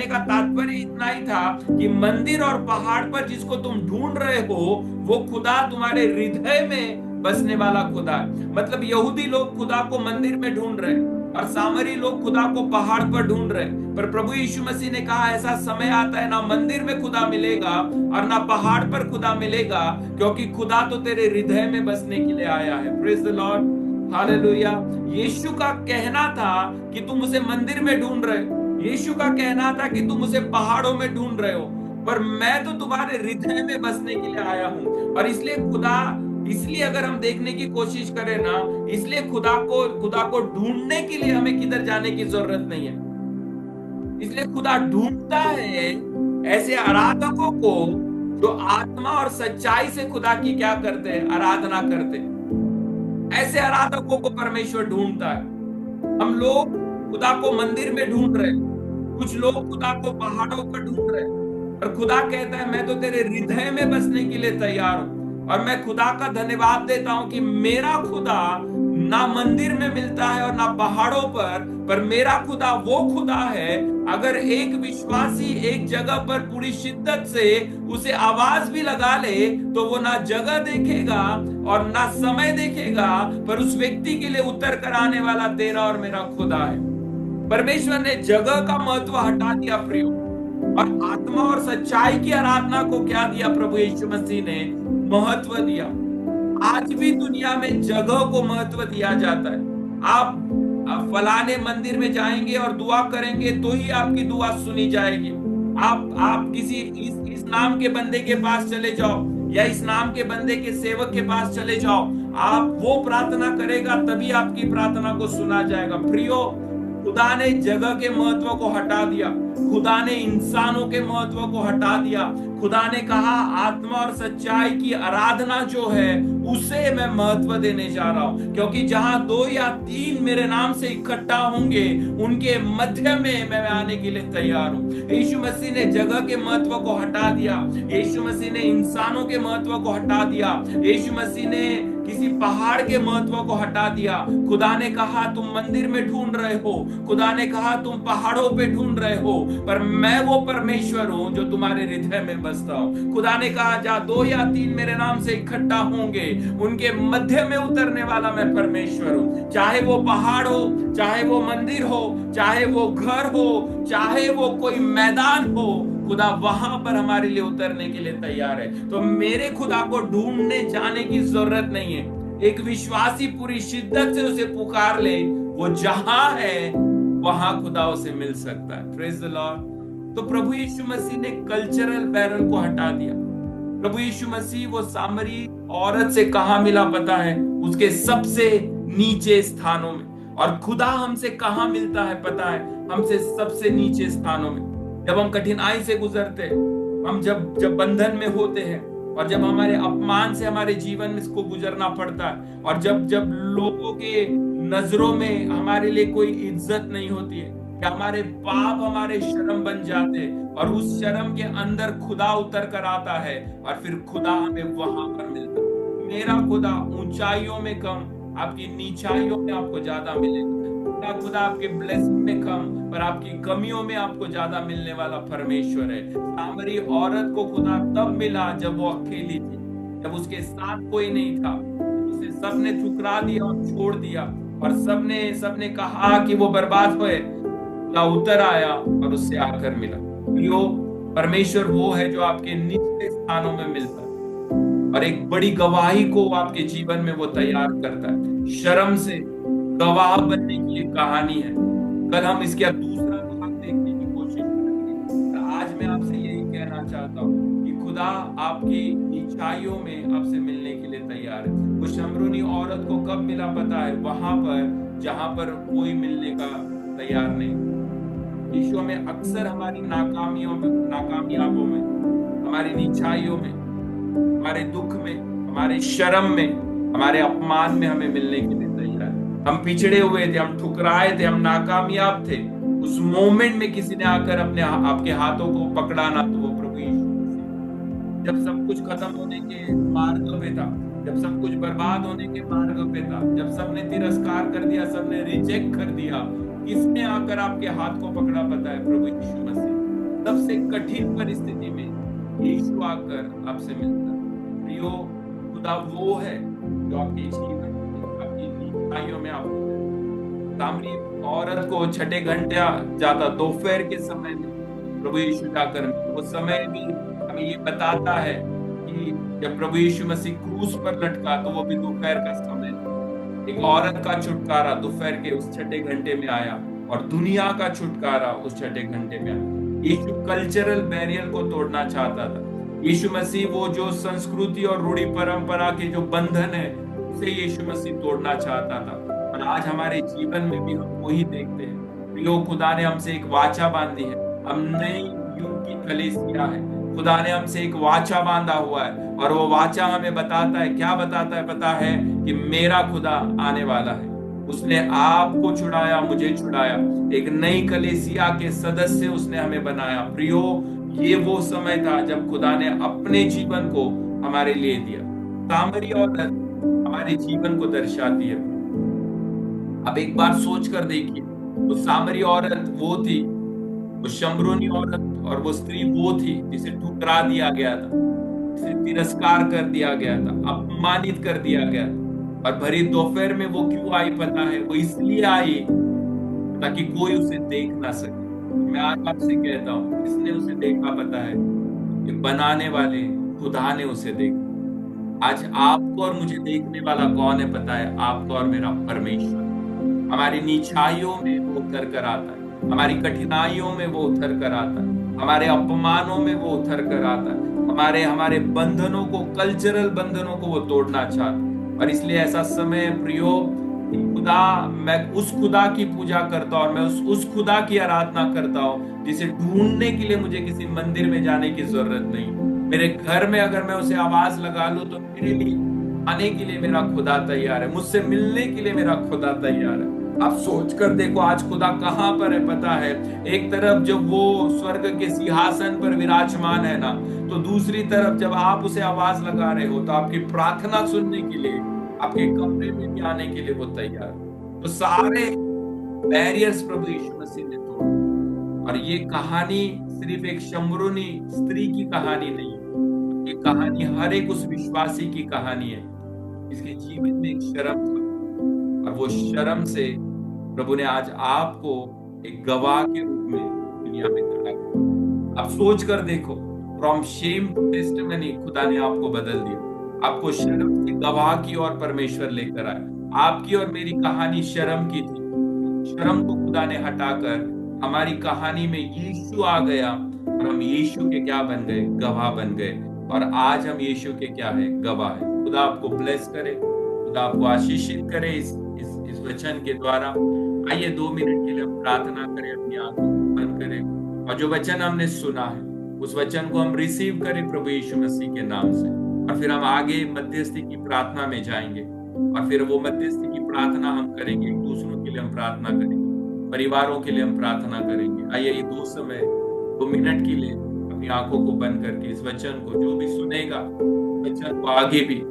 का तात्पर्य इतना ही था कि मंदिर और पहाड़ पर जिसको तुम ढूंढ रहे हो वो खुदा तुम्हारे हृदय में बसने वाला खुदा है। मतलब यहूदी लोग खुदा को मंदिर में ढूंढ रहे और सामरी लोग खुदा को पहाड़ पर ढूंढ रहे, पर प्रभु यीशु मसीह ने कहा ऐसा समय आता है ना मंदिर में खुदा मिलेगा और ना पहाड़ पर खुदा मिलेगा, क्योंकि खुदा तो तेरे हृदय में बसने के लिए आया है। Praise the Lord, hallelujah. यीशु का कहना था कि तुम उसे मंदिर में ढूंढ रहे, यीशु का कहना था कि तुम उसे पहाड़ों में ढूंढ रहे हो, पर मैं तो तुम्हारे हृदय में बसने के लिए आया हूं। और इसलिए अगर हम देखने की कोशिश करें ना, इसलिए खुदा को ढूंढने के लिए हमें किधर जाने की जरूरत नहीं है। इसलिए खुदा ढूंढता है ऐसे आराधकों को जो आत्मा और सच्चाई से खुदा की क्या करते हैं, आराधना करते हैं। ऐसे आराधकों को परमेश्वर ढूंढता है। हम लोग खुदा को मंदिर में ढूंढ रहे, कुछ लोग खुदा को पहाड़ों पर ढूंढ रहे, और खुदा कहता है मैं तो तेरे हृदय में बसने के लिए तैयार हूं। और मैं खुदा का धन्यवाद देता हूं कि मेरा खुदा ना मंदिर में मिलता है और ना पहाड़ों पर मेरा खुदा वो खुदा है। अगर एक विश्वासी एक जगह पर पूरी शिद्दत से उसे आवाज भी लगा ले तो वो ना जगह देखेगा और ना समय देखेगा, पर उस व्यक्ति के लिए उतर कर आने वाला तेरा और मेरा खुदा है। परमेश्वर ने जगह का महत्व हटा दिया प्रियो, और आत्मा और सच्चाई की आराधना को क्या दिया, प्रभु यीशु मसीह ने महत्व दिया। आज भी दुनिया में जगह को महत्व दिया जाता है। आप फलाने मंदिर में जाएंगे और दुआ करेंगे तो ही आपकी दुआ सुनी जाएगी। आप किसी इस नाम के बंदे के पास चले जाओ या इस नाम के बंदे के सेवक के पास चले जाओ, आप वो प्रार्थना करेगा तभी आपकी प्रार्थना को सुना जाएगा। प्रियो, खुदा ने जगह के महत्व को हटा दिया, खुदा ने इंसानों के महत्व को हटा दिया। खुदा ने कहा आत्मा और सच्चाई की आराधना जो है उसे मैं महत्व देने जा रहा हूं, क्योंकि जहां 2 या 3 मेरे नाम से इकट्ठा होंगे उनके मध्य में मैं आने के लिए तैयार हूं। यीशु मसीह ने जगह के महत्व को हटा दिया, यीशु मसीह ने इंसानों के महत्व को हटा दिया, यीशु मसीह ने किसी पहाड़ के महत्व को हटा दिया। खुदा ने कहा तुम मंदिर में ढूंढ रहे हो, खुदा ने कहा तुम पहाड़ों पे ढूंढ रहे हो, पर मैं वो परमेश्वर हूं जो तुम्हारे हृदय में बसता हूं। खुदा ने कहा जहां 2 या 3 मेरे नाम से इकट्ठा होंगे उनके मध्य में उतरने वाला मैं परमेश्वर हूं। चाहे वो पहाड़ हो, चाहे वो मंदिर हो, चाहे वो घर हो, चाहे वो कोई मैदान हो, खुदा वहां पर हमारे लिए उतरने के लिए तैयार है। तो मेरे खुदा को ढूंढने जाने की जरूरत नहीं है। एक विश्वासी पूरी शिद्दत से उसे पुकार ले, वो जहां है वहां खुदा उसे मिल सकता है। Praise the Lord. तो प्रभु यीशु मसीह ने कल्चरल बैरल को हटा दिया। प्रभु यीशु मसीह वो सामरी औरत से कहां मिला पता है? उसके सबसे नीचे स्थानों में। और खुदा हमसे कहां मिलता है पता है? हमसे सबसे नीचे स्थानों में। जब हम कठिनाई से गुजरते हैं, हम जब बंधन में होते हैं, और जब हमारे अपमान से हमारे जीवन में इसको गुजरना पड़ता है, और जब लोगों के नजरों में हमारे लिए कोई इज्जत नहीं होती है, कि हमारे पाप हमारे शर्म बन जाते हैं, और उस शर्म के अंदर खुदा उतर कर आता है, और फिर खुदा हमें वहां पर मिलता है। मेरा खुदा ऊंचाइयों में कम, आपकी नीचाइयों में आपको ज्यादा मिलेगा। खुदा आपके ब्लेसिंग में कम, पर आपकी कमियों में आपको ज्यादा मिलने वाला परमेश्वर है। सामरी औरत को खुदा तब मिला जब वो अकेली थी, जब उसके साथ कोई नहीं था। उसे सबने ठुकरा दिया और छोड़ दिया, और सबने कहा कि वो बर्बाद हुए। खुदा उतर आया और उससे आकर मिला। यो परमेश्वर वो है जो आपके निचले स्थानों में मिलता है, और एक बड़ी गवाही को आपके जीवन में वो तैयार करता है। शर्म से गवाह बनने की एक कहानी है। कल हम इसका दूसरा भाग देखने की कोशिश करेंगे। आज मैं आपसे यही कहना चाहता हूँ कि खुदा आपकी नीचाइयों में आपसे मिलने के लिए तैयार है। वो शमरूनी औरत को कब मिला पता है? वहां पर जहां पर कोई मिलने का तैयार नहीं। यीशु में अक्सर हमारी नाकामयाबों में, हमारी नीचाइयों में, हमारे दुख में, हमारे शर्म में, हमारे अपमान में हमें मिलने के लिए तैयार है। हम पिछड़े हुए थे, हम ठुकराए थे, हम नाकामयाब थे। उस मोमेंट में किसी ने आकर आपके हाथों को पकड़ा ना, तो वो प्रभु यीशु मसीह। जब सब कुछ खत्म होने के मार्ग पे था, जब सब कुछ बर्बाद होने के मार्ग पे था, जब सबने तिरस्कार कर दिया, सबने रिजेक्ट कर दिया, किसने आकर आपके हाथ को पकड़ा पता है? प्रभु यीशु मसीह। सबसे कठिन परिस्थिति में यीशु आकर आपसे मिलता है। प्रियो, खुदा वो है जो आपके जीवन में आपको। सामरी औरत को छठे घंटे जाता, दोपहर के समय में प्रभु यीशु जाकर, वो समय भी हमें ये बताता है कि जब प्रभु यीशु मसीह क्रूस पर लटका तो वो भी दोपहर का समय। एक औरत का छुटकारा दोपहर के उस छठे घंटे में आया, और दुनिया का छुटकारा उस छठे घंटे में आया। यीशु कल्चरल बैरियर को तोड़ना चाहता था। यीशु मसीह वो जो संस्कृति और रूढ़ी परंपरा के जो बंधन है, उसे यीशु मसीह तोड़ना चाहता था। और आज हमारे जीवन में भी हम वही देखते हैं। प्रियो, खुदा ने हमसे एक वाचा बांधी है। हम नई युग की कलीसिया है। खुदा ने हमसे एक वाचा बांधा हुआ है, और वो वाचा हमें बताता है, क्या बताता है पता है? कि मेरा खुदा आने वाला है। उसने आपको छुड़ाया, मुझे छुड़ाया, एक नई कलीसिया के सदस्य उसने हमें बनाया। प्रियो, ये वो समय था जब खुदा ने अपने जीवन को हमारे लिए दिया। सामरी औरत हमारे जीवन को दर्शाती है। अब एक बार सोच कर देखिए, वो सामरी औरत वो थी, वो शमरूनी औरत और वो स्त्री वो थी जिसे ठुकरा दिया गया था, जिसे तिरस्कार कर दिया गया था, अपमानित कर दिया गया था। और भरी दोपहर में वो क्यों आई पता है? वो इसलिए आई ताकि कोई उसे देख ना सके। मैं आज आपसे कहता हूँ, किसने उसे देखा पता है? ये बनाने वाले खुदा ने उसे देखा। आज आपको और मुझे देखने वाला कौन है पता है? आपको और मेरा परमेश्वर। हमारी नीचाइयों में वो उतर कर आता है, हमारी कठिनाइयों में वो उतर कर आता है, हमारे अपमानों में वो उतर कर आता है, हमारे बंधनों को, कल्चरल बंधनों को वो तोड़ना चाहता है। और इसलिए ऐसा समय प्रियो, खुदा, मैं उस खुदा की पूजा करता हूँ, और मैं उस खुदा की आराधना करता हूँ जिसे ढूंढने के लिए मुझे किसी मंदिर में जाने की जरूरत नहीं। मेरे घर में अगर मैं उसे आवाज लगा लूं तो मेरे लिए आने के लिए मेरा खुदा तैयार है, मुझसे मिलने के लिए मेरा खुदा तैयार है। आप सोच कर देखो, आज खुदा कहां पर है पता है? एक तरफ जब वो स्वर्ग के सिंहासन पर विराजमान है ना, तो दूसरी तरफ जब आप उसे आवाज लगा रहे हो तो आपकी प्रार्थना सुनने के लिए, आपके कमरे में भी आने के लिए वो तैयार है। तो सारे बैरियर्स प्रभु यीशु मसीह ने तोड़, और ये कहानी सिर्फ एक शम्बरूनी स्त्री की कहानी नहीं है, ये कहानी हर एक उस विश्वासी की कहानी है जिसके जीवन में एक शर्म था, और वो शर्म से प्रभु ने आज आपको एक गवाह के रूप में दुनिया में खड़ा किया। आप सोच कर देखो, फ्रॉम शेम टू टेस्टिमनी खुदा ने आपको बदल दिया। आपको शर्म से गवाह की ओर परमेश्वर लेकर आया। आपकी और मेरी कहानी शर्म की थी, शर्म को खुदा ने हटाकर हमारी कहानी में यीशु आ गया, और हम यीशु के क्या बन गए? गवाह बन गए। और आज हम यीशु के क्या है? गवाह है। खुदा आपको ब्लेस करे, खुदा आपको आशीषित करे इस वचन के द्वारा। आइए 2 मिनट के लिए हम प्रार्थना करें, अपनी आंखों को बंद करें, और जो वचन हमने सुना है उस वचन को हम रिसीव करें प्रभु यीशु मसीह के नाम से। और फिर हम आगे मध्यस्थी की प्रार्थना में जाएंगे, और फिर वो मध्यस्थी की प्रार्थना हम करेंगे। एक दूसरों के लिए हम प्रार्थना करेंगे, परिवारों के लिए हम प्रार्थना करेंगे। आइए ये 2 मिनट के लिए अपनी आंखों को बंद करके इस वचन को, जो भी सुनेगा वचन को, आगे भी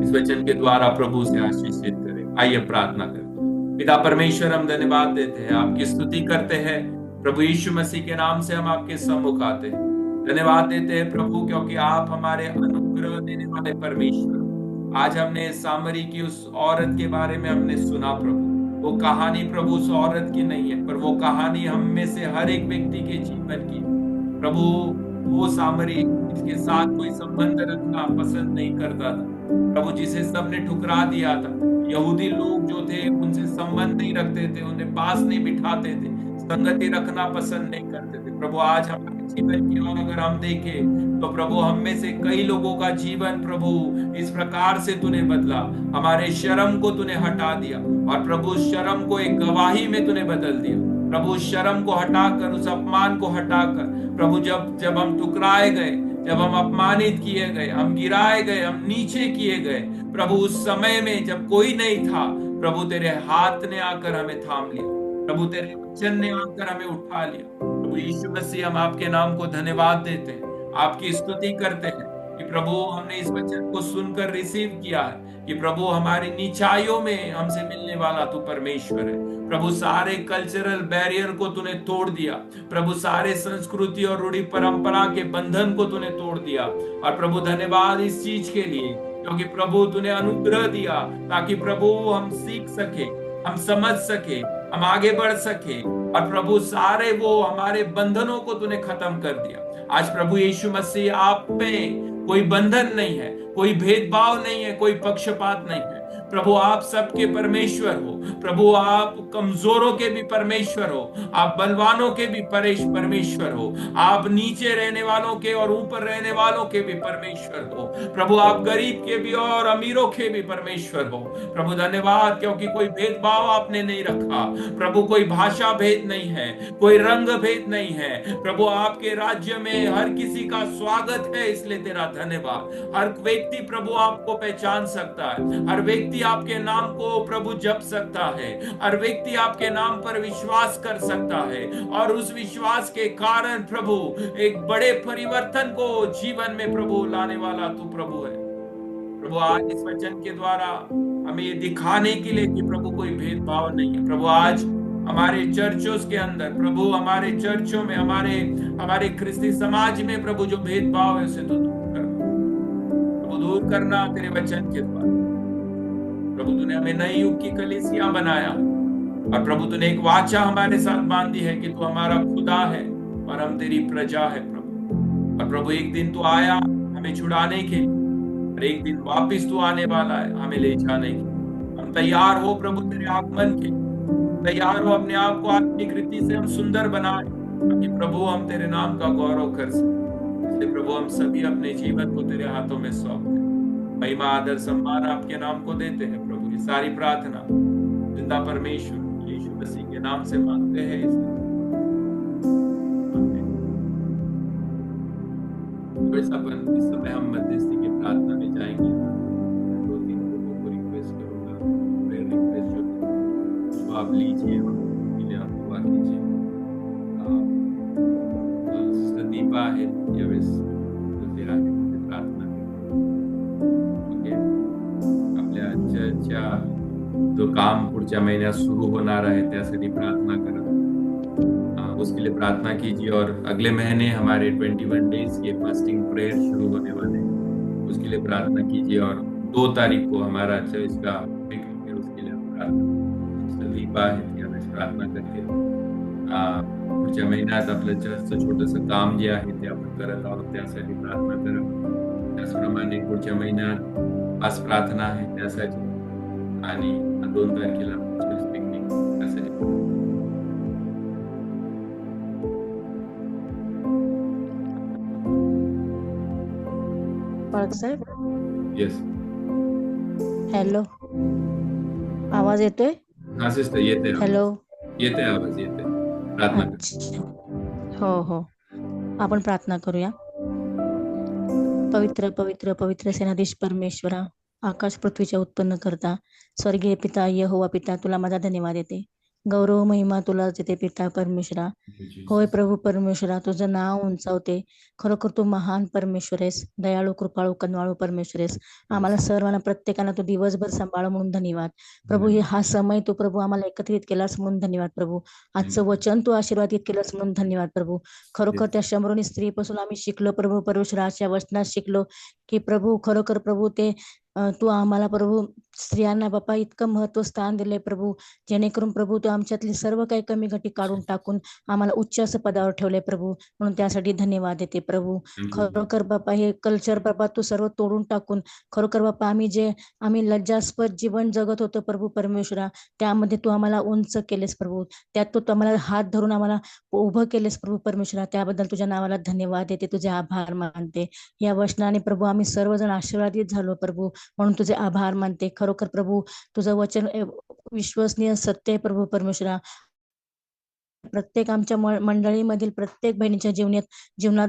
इस वचन के द्वारा प्रभु से आशीषित करें। आइए प्रार्थना करें। पिता परमेश्वर, हम धन्यवाद देते हैं, आपकी स्तुति करते हैं प्रभु यीशु मसीह के नाम से। हम आपके सम्मुख आते हैं, धन्यवाद देते हैं प्रभु, क्योंकि आप हमारे अनुग्रह देने वाले परमेश्वर। आज हमने सामरी की उस औरत के बारे में हमने सुना प्रभु। वो कहानी प्रभु उस औरत की नहीं है, पर वो कहानी हम में से हर एक व्यक्ति के जीवन की। प्रभु वो सामरी जिसके साथ कोई संबंध रखना पसंद नहीं करता था, प्रभु जिसे सबने ठुकरा दिया था। यहूदी लोग जो थे उनसे संबंध नहीं रखते थे, उन्हें पास नहीं बिठाते थे, संगति रखना पसंद नहीं करते थे। प्रभु आज हमारे जीवन की ओर अगर हम देखें तो प्रभु हम में से कई लोगों का जीवन प्रभु इस प्रकार से तूने बदला। हमारे शर्म को तूने हटा दिया, और प्रभु शर्म को एक गवाही में तूने बदल दिया। प्रभु शर्म को हटाकर, उस अपमान को हटाकर, प्रभु जब हम ठुकराए गए, जब हम अपमानित किए गए, हम गिराए गए, हम नीचे किए गए, प्रभु उस समय में जब कोई नहीं था, प्रभु तेरे हाथ ने आकर हमें थाम लिया, प्रभु तेरे वचन ने आकर हमें उठा लिया। प्रभु यीशु मसीह, हम आपके नाम को धन्यवाद देते हैं, आपकी स्तुति करते हैं कि प्रभु हमने इस वचन को सुनकर रिसीव किया है कि प्रभु हमारी नीचाइयों में हमसे मिलने वाला तू परमेश्वर है। प्रभु सारे कल्चरल बैरियर को तूने तोड़ दिया, प्रभु सारे संस्कृति और रूढ़ी परंपरा के बंधन को तूने तोड़ दिया। और प्रभु धन्यवाद इस चीज के लिए, क्योंकि प्रभु तूने अनुग्रह दिया ताकि प्रभु हम सीख सके, हम समझ सके, हम आगे बढ़ सके। और प्रभु सारे वो हमारे बंधनों को तूने खत्म कर दिया। आज प्रभु यीशु मसीह, आप में कोई बंधन नहीं है, कोई भेदभाव नहीं है, कोई पक्षपात नहीं है। प्रभु आप सबके परमेश्वर हो, प्रभु आप कमजोरों के भी परमेश्वर हो, आप बलवानों के भी परमेश्वर हो, आप नीचे रहने वालों के और ऊपर रहने वालों के भी परमेश्वर हो। प्रभु आप गरीब के भी और अमीरों के भी परमेश्वर हो। प्रभु धन्यवाद, क्योंकि कोई भेदभाव आपने नहीं रखा। प्रभु कोई भाषा भेद नहीं है, कोई रंग भेद नहीं है। प्रभु आपके राज्य में हर किसी का स्वागत है, इसलिए तेरा धन्यवाद। हर व्यक्ति प्रभु आपको पहचान सकता है, हर व्यक्ति आपके नाम को प्रभु जप सकता है, हर व्यक्ति आपके नाम पर विश्वास कर सकता है, और उस विश्वास के कारण प्रभु एक बड़े परिवर्तन को जीवन में प्रभु लाने वाला तू प्रभु है। प्रभु आज इस वचन के द्वारा हमें ये दिखाने के लिए कि प्रभु कोई भेदभाव नहीं है। प्रभु आज हमारे चर्चों के अंदर, प्रभु हमारे चर्चों में, हमारे ख्रिस्ती समाज में प्रभु जो भेदभाव है उसे तो दूर करना तेरे वचन के द्वारा। प्रभु तूने हमें नई युग की कलीसिया बनाया, और प्रभु तूने एक वाचा हमारे साथ बांधी है कि तू हमारा खुदा है और हम तेरी प्रजा है प्रभु। और प्रभु एक दिन तू आया हमें छुड़ाने के, और एक दिन वापिस तू आने वाला है हमें ले जाने के। हम तैयार हो प्रभु तेरे आगमन के, तैयार हो अपने आप को आत्मिक रीति से हम सुंदर बनाए, ताकि प्रभु हम तेरे नाम का गौरव कर सके। इसलिए प्रभु हम सभी अपने जीवन को तेरे हाथों में सौंप दें। महिमा आदर सम्मान आपके नाम को देते हैं प्रभु। ये सारी प्रार्थना जिंदा परमेश्वर यीशु मसीह के नाम से मांगते हैं। इस समय हम मध्यस्थी की प्रार्थना में जाएंगे। 2-3 लोगों को रिक्वेस्ट करूंगा, प्रेयर रिक्वेस्ट जो आप लीजिए, आप दुआ कीजिए। सिस्टर दीपा है, प्रार्थना आपल्या जो काम पुढच्या महिन्यात सुरू होणार आहे त्यासाठी प्रार्थना करा, उसके लिए प्रार्थना कीजिए। और अगले महीने हमारे 21 डेज के फास्टिंग प्रेयर शुरू होने वाले हैं, उसके लिए प्रार्थना कीजिए। और 2 तारीख को हमारा चर्च का मीटिंग है, उसके लिए हम प्रार्थना दीपा आहे त्यावेळेस प्रार्थना करते। पुढच्या महिन्यात आपलं चर्चचं छोटंसं काम जे आहे ते आपण करत आहोत, त्यासाठी प्रार्थना करा। त्याचप्रमाणे पुढच्या महिन्यात आज प्रार्थना आहे त्यासाठी, आणि 2 तारखेला चर्च पिकनिक त्यासाठी। पाळक साहेब, येस, हॅलो, आवाज येतोय? हा सिस्टर, येते आवाज, हॅलो, येते आवाज, येते। प्रार्थना कर। अच्छा, हो हो, आपण प्रार्थना करूया। पवित्र पवित्र पवित्र सेनाधीश परमेश्वरा, आकाश पृथ्वीच्या उत्पन्न करता स्वर्गीय पिता यहोवा पिता, तुला माझा धन्यवाद येते, गौरव महिमा तुला देते पिता परमेश्वरा। होय प्रभू परमेश्वरा, तुझं नाव उंचावते, खरोखर तू महान परमेश्वर आहेस, दयाळू कृपाळू कनवाळू परमेश्वर आहेस। आम्हाला सर्वांना प्रत्येकाला तू दिवसभर सांभाळ म्हणून धन्यवाद प्रभू। हा समय तू प्रभू आम्हाला एकत्रित केलास म्हणून धन्यवाद प्रभू। आजचं वचन तू आशीर्वादित केलंस म्हणून धन्यवाद प्रभू। खरोखर त्या शंभरोनी स्त्रीपासून आम्ही शिकलो प्रभू परमेश्वराच्या वचनात शिकलो की प्रभू, खरोखर प्रभू ते तू आम्हाला प्रभू स्त्रियांना बापा इतकं महत्व स्थान दिले प्रभू, जेणेकरून प्रभू तू आमच्यातली सर्व काही कमी घटी काढून टाकून आम्हाला उच्च असं पदावर ठेवले प्रभू, म्हणून त्यासाठी धन्यवाद देते प्रभू। खरोखर बापा हे कल्चर बापा तू सर्व तोडून टाकून, खरोखर बापा आम्ही लज्जास्पद जीवन जगत होतो प्रभू परमेश्वरा, त्यामध्ये तू आम्हाला उंच केलेस प्रभू, त्यात तू आम्हाला हात धरून आम्हाला उभं केलेस प्रभू परमेश्वरा, त्याबद्दल तुझ्या नावाला धन्यवाद देते, तुझे आभार मानते। या वचनाने प्रभू आम्ही सर्वजण आशीर्वादित झालो प्रभू, म्हणून तुझे आभार मानते। खरोखर प्रभू तुझं वचन विश्वसनीय सत्य आहे प्रभू परमेश्वरा। प्रत्येक आमच्या मंडळीमधील प्रत्येक बहिणीच्या जीवनात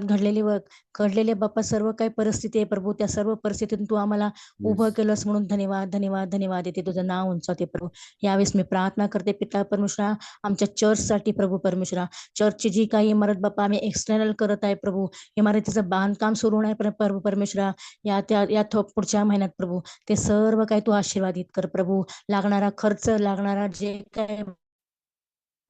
घडलेले बाप्पा सर्व काही परिस्थिती आहे प्रभू, त्या सर्व परिस्थितीतून तू आम्हाला उभं केलंस म्हणून धन्यवाद धन्यवाद धन्यवाद येते, तुझं नाव उंचावते प्रभू। यावेळेस मी प्रार्थना करते पिता परमेश्वरा आमच्या चर्चसाठी प्रभू परमेश्वरा। चर्चची जी काही इमारत बाप्पा आम्ही एक्सटर्नल करत आहे प्रभू, इमारतीचं बांधकाम सुरू नाही प्रभू परमेश्वरा, या पुढच्या महिन्यात प्रभू ते सर्व काही तू आशीर्वादित कर प्रभू। लागणारा खर्च, लागणारा जे काय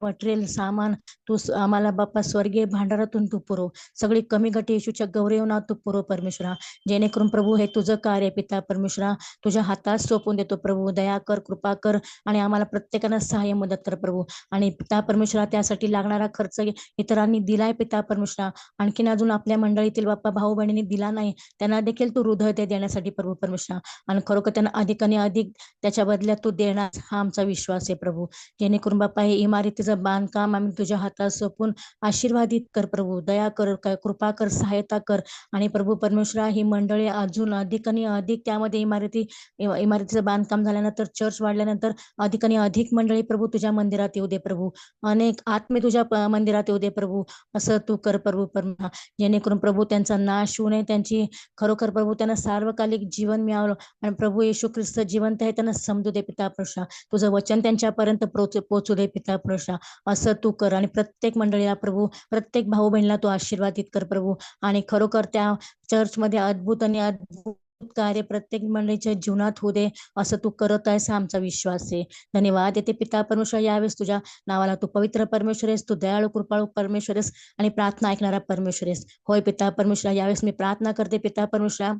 मटेरियल सामान तू आम्हाला बाप्पा स्वर्गीय भांडारातून तू पुरव, सगळी कमी गटी येशूच्या गौरवनात तू पुरव परमेश्वरा, जेणेकरून प्रभू हे तुझं कार्य पिता परमेश्वरा तुझ्या हातात सोपून देतो प्रभू। दया कर, कृपा कर आणि आम्हाला प्रत्येकाला सहाय्य मदत कर प्रभू। आणि पिता परमेश्वरा त्यासाठी लागणारा खर्च इतरांनी दिलाय पिता परमेश्वरा, आणखीन अजून आपल्या मंडळीतील बाप्पा भाऊ बहिणींनी दिला नाही, त्यांना देखील तू हृदय ते देण्यासाठी प्रभू परमेश्वरा, आणि खरोखर त्यांना अधिक आणि अधिक त्याच्या बदल्यात तू देणार हा आमचा विश्वास आहे प्रभू। जेणेकरून बाप्पा हे इमारतीचं बांधकाम आम्ही तुझ्या हातात सोपून आशीर्वादित कर प्रभू, दया कर, कृपा कर, सहायता कर। आणि प्रभू परमेश्वरा ही मंडळी अजून अधिक आणि अधिक त्यामध्ये इमारतीचं बांधकाम झाल्यानंतर, चर्च वाढल्यानंतर अधिक आणि अधिक मंडळी प्रभू तुझ्या मंदिरात येऊ दे प्रभू, अनेक आत्मे तुझ्या मंदिरात येऊ दे प्रभू, असं तू कर प्रभू परमेश्वरा। जेणेकरून प्रभू त्यांचा नाश होऊ नये, त्यांची खरोखर प्रभू त्यांना सार्वकालिक जीवन मिळावं, आणि प्रभू येशू ख्रिस्त जिवंत आहे त्यांना समजू दे पिता परमेश्वरा, तुझं वचन त्यांच्यापर्यंत पोहोचू दे पिता परमेश्वरा, असं तू कर। आणि प्रत्येक मंडळीला प्रभू, प्रत्येक भाऊ बहिणीला तू आशीर्वादित कर प्रभू, आणि खरोखर त्या चर्चमध्ये अद्भुत आणि अद्भुत कार्य प्रत्येक मंडळीच्या जीवनात होऊ दे, असं तू करत आहेस आमचा विश्वास आहे। धन्यवाद येते पिता परमेश्वर, यावेळेस तुझ्या नावाला तू पवित्र परमेश्वर आहेस, तू दयाळू कृपाळू परमेश्वर आहेस आणि प्रार्थना ऐकणारा परमेश्वर आहेस। होय पिता परमेश्वर, यावेळेस मी प्रार्थना करते पिता परमेश्वरा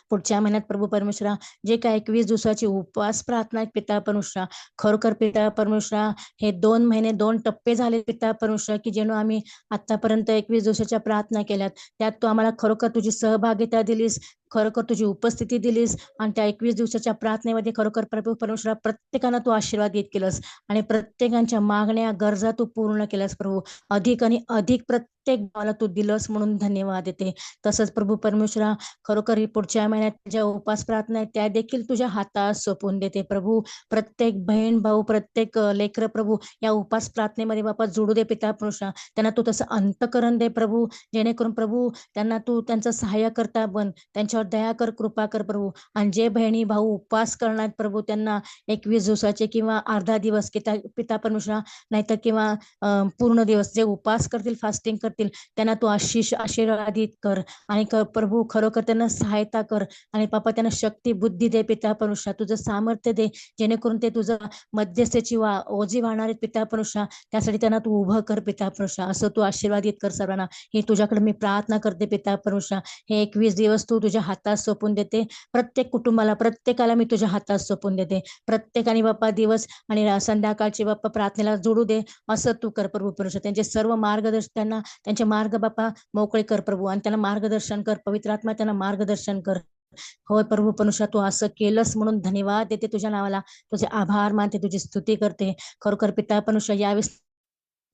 पुढच्या महिन्यात प्रभू परमेश्वरा जे काय 21 दिवसाची उपवास प्रार्थना आहेत पिता परमेश्वरा, खरोखर पिता परमेश्वरा हे 2 महिने 2 टप्पे झाले पिता परमेश्वरा, की जेणू आम्ही आतापर्यंत 21 दिवसाच्या प्रार्थना केल्यात, त्यात तू आम्हाला खरोखर तुझी सहभागिता दिलीस, खरोखर तुझी उपस्थिती दिलीस, आणि त्या 21 दिवसाच्या प्रार्थनेमध्ये खरोखर प्रभू परमेश्वरा प्रत्येकाला तू आशीर्वादित केलंस, आणि प्रत्येकांच्या मागण्या गरजा तू पूर्ण केल्यास प्रभू, अधिक आणि अधिक प्रत्येक भावाला तू दिलंस म्हणून धन्यवाद देते। तसंच प्रभू परमेश्वरा खरोखर पुढच्या महिन्यात ज्या उपास प्रार्थना आहेत त्या देखील तुझ्या हातात सोपवून देते प्रभू। प्रत्येक बहीण भाऊ, प्रत्येक लेकर प्रभू या उपास प्रार्थनेमध्ये बापा जोडू दे पिता परमेश्वरा, त्यांना तू तसं अंतकरण दे प्रभू, जेणेकरून प्रभू त्यांना तू त्यांचं सहाय्य करता बन, त्यांच्या त्यांच्यावर दया कर, कृपा कर प्रभू. आणि जे बहिणी भाऊ उपवास करणार प्रभू, त्यांना 21 दिवसाचे किंवा अर्धा दिवस पिता परमेश्वरा, नाहीतर किंवा पूर्ण दिवस जे उपवास करतील, फास्टिंग करतील, त्यांना तू आशीर्वादित कर. आणि प्रभू खरोखर त्यांना सहायता कर. आणि बापा त्यांना शक्ती बुद्धी दे पिता परमेश्वरा, तुझं सामर्थ्य दे, जेणेकरून ते तुझं मध्यस्थेची ओझी वाहणारे पिता परमेश्वरा, त्यासाठी त्यांना तू उभं कर पिता परमेश्वरा. असं तू आशीर्वादित कर सर्वांना. ही तुझ्याकडे मी प्रार्थना करते पिता परमेश्वरा. हे 21 दिवस तू तुझ्या हातात सोपून देते. प्रत्येक कुटुंबाला, प्रत्येकाला मी तुझ्या हातात सोपून देते. प्रत्येकाने बाप्पा दिवस आणि संध्याकाळची बाप्पा प्रार्थनेला जोडू दे. असं तू कर प्रभू परमेश्वर. त्यांचे सर्व मार्गदर्शन, त्यांना त्यांचे मार्ग बाप्पा मोकळे कर प्रभू. आणि त्यांना मार्गदर्शन कर, पवित्र आत्मा त्यांना मार्गदर्शन कर. होय प्रभू परमेश्वर, तू असं केलंस म्हणून धन्यवाद देते तुझ्या नावाला. तुझे आभार मानते, तुझी स्तुती करते. खरोखर पिता परमेश्वर, यावेळेस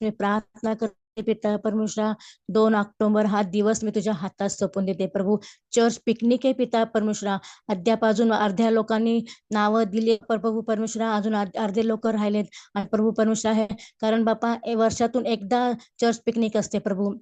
मी प्रार्थना करते पिता परमेश्वरा. 2 ऑक्टोबर हा दिवस मी तुझ्या हातात सोपवून देते प्रभू. चर्च पिकनिक आहे पिता परमेश्वरा. अद्याप अजून अर्ध्या लोकांनी नावं दिली प्रभू परमेश्वरा, अजून अर्धे लोक राहिलेत. आणि प्रभू परमेश्वरा आहे, कारण बापा वर्षातून एकदा चर्च पिकनिक असते प्रभू.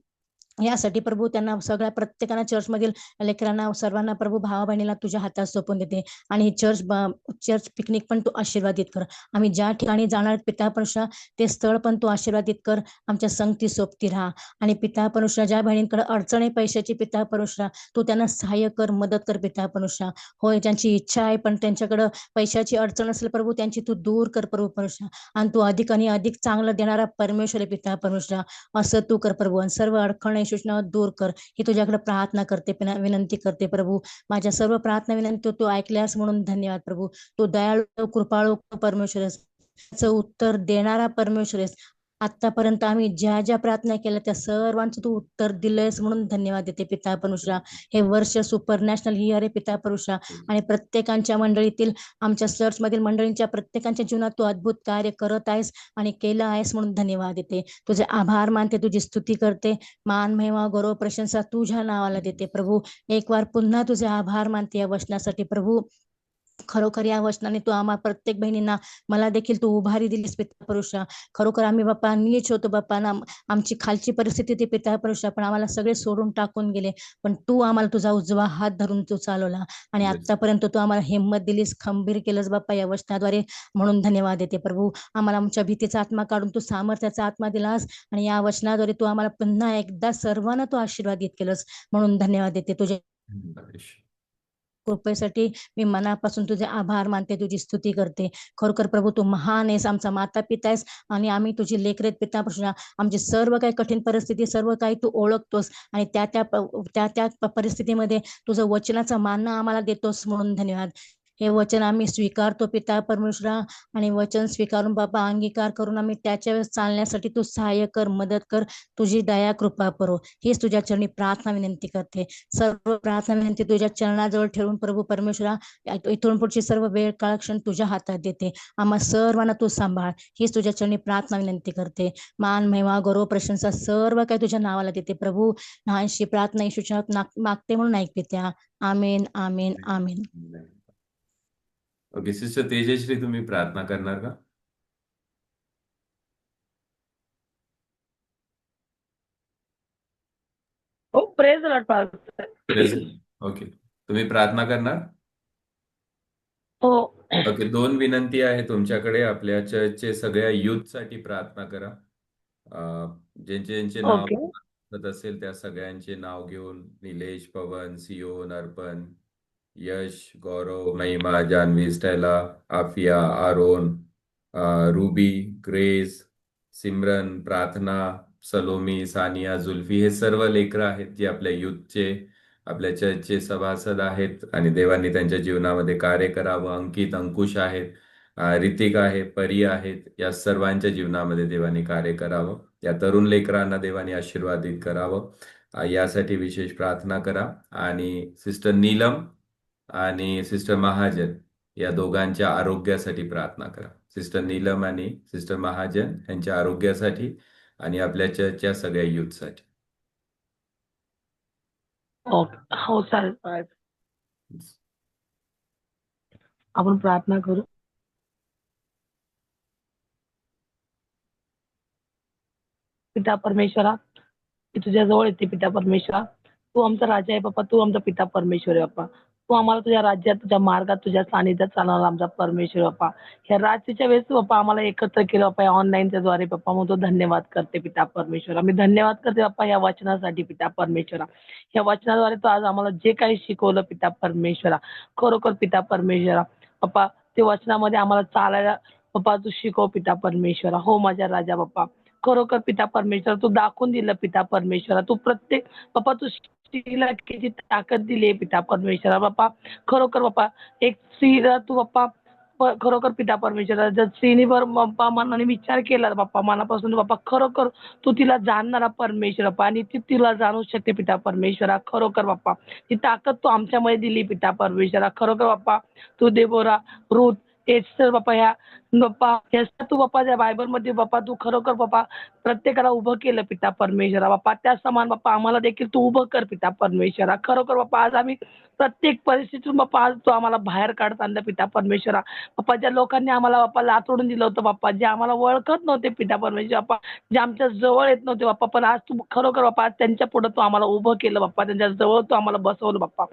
यासाठी प्रभू त्यांना सगळ्या प्रत्येकाना चर्चमधील लेकरांना सर्वांना प्रभू भावा बहिणीला तुझ्या हातात सोपवून देते. आणि चर्च पिकनिक पण तू आशीर्वादित कर. आम्ही ज्या ठिकाणी जाणार पिता परमेश्वरा, ते स्थळ पण तू आशीर्वादित कर. आमच्या संगती सोबती राहा. आणि पिता परमेश्वरा, ज्या बहिणींकडे अडचण आहे पैशाची पिता परमेश्वरा, तू त्यांना सहाय्य कर, मदत कर पिता परमेश्वरा. होय, ज्यांची इच्छा आहे पण त्यांच्याकडे पैशाची अडचण असेल प्रभू, त्यांची तू दूर कर प्रभू परमेश्वरा. आणि तू अधिक आणि अधिक चांगलं देणारा परमेश्वर आहे पिता परमेश्वरा. असं तू कर प्रभू. आणि सर्व अडखळ सूचना दूर कर, ही तुझ्याकडे प्रार्थना करते, विनंती करते प्रभू. माझ्या सर्व प्रार्थना विनंती तू ऐकल्यास म्हणून धन्यवाद प्रभू. तू दयाळू कृपाळू परमेश्वर आहेस, उत्तर देणारा परमेश्वर आहेस. आतापर्यंत आम्ही ज्या ज्या प्रार्थना केल्या त्या सर्वांचं तू उत्तर दिलंयस म्हणून धन्यवाद देते पिता परमेश्वरा. हे वर्ष सुपर नॅशनल इयर आहे पिता परमेश्वरा. आणि प्रत्येकांच्या मंडळीतील, आमच्या चर्च मधील मंडळींच्या प्रत्येकांच्या जीवनात तू अद्भुत कार्य करत आहेस आणि केलं आहेस म्हणून धन्यवाद देते. तुझे आभार मानते, तुझी स्तुती करते. मान महिमा गौरव प्रशंसा तुझ्या नावाला देते प्रभू. एक वार पुन्हा तुझे आभार मानते या वचनासाठी प्रभू. खरोखर या वचनाने तू आम्हा प्रत्येक बहिणींना, मला देखील तू उभारी दिलीस पिता परमेश्वरा. खरोखर आम्ही बाप्पा नीच होतो बाप्पा ना, आमची खालची परिस्थिती ती पिता परमेश्वरा, पण आम्हाला सगळे सोडून टाकून गेले. पण तू आम्हाला तुझा उजवा हात धरून तू चालवला. आणि आतापर्यंत तू आम्हाला हिंमत दिलीस, खंबीर केलंस बाप्पा या वचनाद्वारे, म्हणून धन्यवाद देते प्रभू. आम्हाला आमच्या भीतीचा आत्मा काढून तू सामर्थ्याचा आत्मा दिलास. आणि या वचनाद्वारे तू आम्हाला पुन्हा एकदा सर्वांना तू आशीर्वादित केलंस म्हणून धन्यवाद देते. तुझे कृपेसाठी मी मनापासून तुझे आभार मानते, तुझी स्तुती करते. खरोखर प्रभू तू महान आहेस, आमचा माता पिता आहेस. आणि आम्ही तुझी लेकरेत पिता परमेश्वरा. आमची सर्व काही कठीण परिस्थिती, सर्व काही तू ओळखतोस. आणि त्या परिस्थितीमध्ये तुझं वचनाचा मान आम्हाला देतोस म्हणून धन्यवाद. हे वचन आम्ही स्वीकारतो पिता परमेश्वरा. आणि वचन स्वीकारून बाबा अंगीकार करून आम्ही त्याच्या वेळेस चालण्यासाठी तू सहाय्य कर, मदत कर. तुझी दया कृपा करो, हीच तुझ्या चरणी प्रार्थना विनंती करते. सर्व प्रार्थना विनंती तुझ्या चरणाजवळ ठेवून प्रभू परमेश्वरा, इथून पुढची सर्व वेळ काळ क्षण तुझ्या हातात देते. आम्हा सर्वांना तू सांभाळ, हीच तुझ्या चरणी प्रार्थना विनंती करते. मान महिमा गौरव प्रशंसा सर्व काही तुझ्या नावाला देते प्रभू. लहानशी प्रार्थना येशूच्या मागते म्हणून ऐकते त्या. आमेन आमेन आमेन. ओके सिस्टर तेजश्री, तुम्ही प्रार्थना करणार का? हो, प्रेज लॉर्ड पास्टर. ओके, तुम्ही प्रार्थना करणार? हो. ओके, 2 विनंती आहे तुमच्याकडे. आपल्या चर्चचे सगळ्या यूथसाठी प्रार्थना करा. ज्यांचे ज्यांचे नाव ओके. आठवत असेल त्या सगळ्यांचे नाव घेऊन, निलेश, पवन, सियोन, अर्पण, Yash, Gaurav, Mahima, Janhavi, Stella, Afiya, Aaron, Ruby, Grace, Simran, Prarthana, Salome, Sania, Zulfi, हे सर्व लेकरं आहेत जे आपल्या यूथचे, आपल्या चर्चचे सभासद आहेत आणि देवांनी त्यांच्या जीवनामध्ये कार्य करावं. अंकित, अंकुश आहेत, ऋतिक आहे, परी आहेत, या सर्वांच्या जीवनामध्ये देवाने कार्य करावं. या तरुण लेकरांना देवाने आशीर्वादित करावं, यासाठी विशेष प्रार्थना करा. आणि सिस्टर नीलम आणि सिस्टर महाजन या दोघांच्या आरोग्यासाठी प्रार्थना करा. सिस्टर नीलम आणि सिस्टर महाजन यांच्या आरोग्यासाठी आणि आपल्या चर्चच्या सगळ्या यूथसाठी. ओके. हो, चालेल. आपण प्रार्थना करू. पिता परमेश्वरा, मी तुझ्या जवळ येते पिता परमेश्वरा. तू आमचा राजा आहे बाप्पा, तू आमचा पिता परमेश्वर आहे बाप्पा. तू आम्हाला तुझ्या राज्यात, तुझ्या मार्गात, तुझ्या सानिध्यात चालवणारा आमचा परमेश्वर बाप्पा. ह्या रात्रीच्या वेळेस तू बाप्पा आम्हाला एकत्र केलं बाप्पा ऑनलाईनच्या द्वारे बाप्पा, मग तो धन्यवाद करते पिता परमेश्वरा. मी धन्यवाद करते बाप्पा या वचनासाठी पिता परमेश्वरा. या वचनाद्वारे तू आज आम्हाला जे काही शिकवलं पिता परमेश्वरा, खरोखर पिता परमेश्वरा बाप्पा, ते वचनामध्ये आम्हाला चालायला बाप्पा तू शिकव पिता परमेश्वरा. हो माझ्या राजा बाप्पा, खरोखर पिता परमेश्वरा तू दाखवून दिलं पिता परमेश्वरा. तू प्रत्येक बाप्पा तू स्त्रीला किती ताकद दिली आहे पिता परमेश्वरा बाप्पा. खरोखर बाप्पा एक स्त्रीला तू बाप्पा खरोखर पिता परमेश्वरा जर स्त्रीने बाप्पा मनाने विचार केला बाप्पा मनापासून बाप्पा, खरोखर तू तिला जाणणारा परमेश्वर बाप्पा आणि ती तिला जाणू शकते पिता परमेश्वरा. खरोखर बाप्पा ती ताकद तू आमच्यामध्ये दिली पिता परमेश्वरा. खरोखर बाप्पा तू देबोरा, रूथ, एस्टर बाप्पा ह्या बाप्पा ह्या तू बाप्पा त्या बायबलमध्ये बाप्पा तू खरोखर बाप्पा प्रत्येकाला उभं केलं पिता परमेश्वरा बाप्पा. त्या समान बाप्पा आम्हाला देखील तू उभं कर पिता परमेश्वरा. खरोखर बाप्पा आज आम्ही प्रत्येक परिस्थितीतून बाप्पा आज तू आम्हाला बाहेर काढत आणलं पिता परमेश्वरा बाप्पा. ज्या लोकांनी आम्हाला बाप्पा लातोडून दिलं होतं बाप्पा, जे आम्हाला ओळखत नव्हते पिता परमेश्वर बाप्पा, जे आमच्या जवळ येत नव्हते बाप्पा, पण आज तू खरोखर बाप्पा आज त्यांच्या पुढे तू आम्हाला उभं केलं बाप्पा, त्यांच्या जवळ तू आम्हाला बसवलं बाप्पा.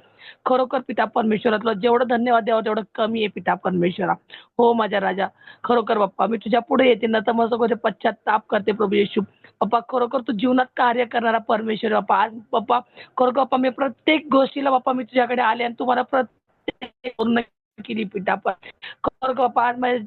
खरोखर पिता परमेश्वरा तुला जेवढं धन्यवाद द्यावं तेवढं कमी आहे पिता परमेश्वरा. हो माझ्या राजा, खरोखर बाप्पा मी तुझ्या पुढे येते नतमस्तक होते, पश्चाताप करते प्रभू येशू बाप्पा. खरोखर तू जीवनात कार्य करणारा परमेश्वर बाप्पा. आज बाप्पा खरोखर बाप्पा मी प्रत्येक गोष्टीला बाप्पा मी तुझ्याकडे आले आणि तुम्हाला प्रत्येक पूर्ण केली पिता. खरोखर बाप्पा आज माझ्या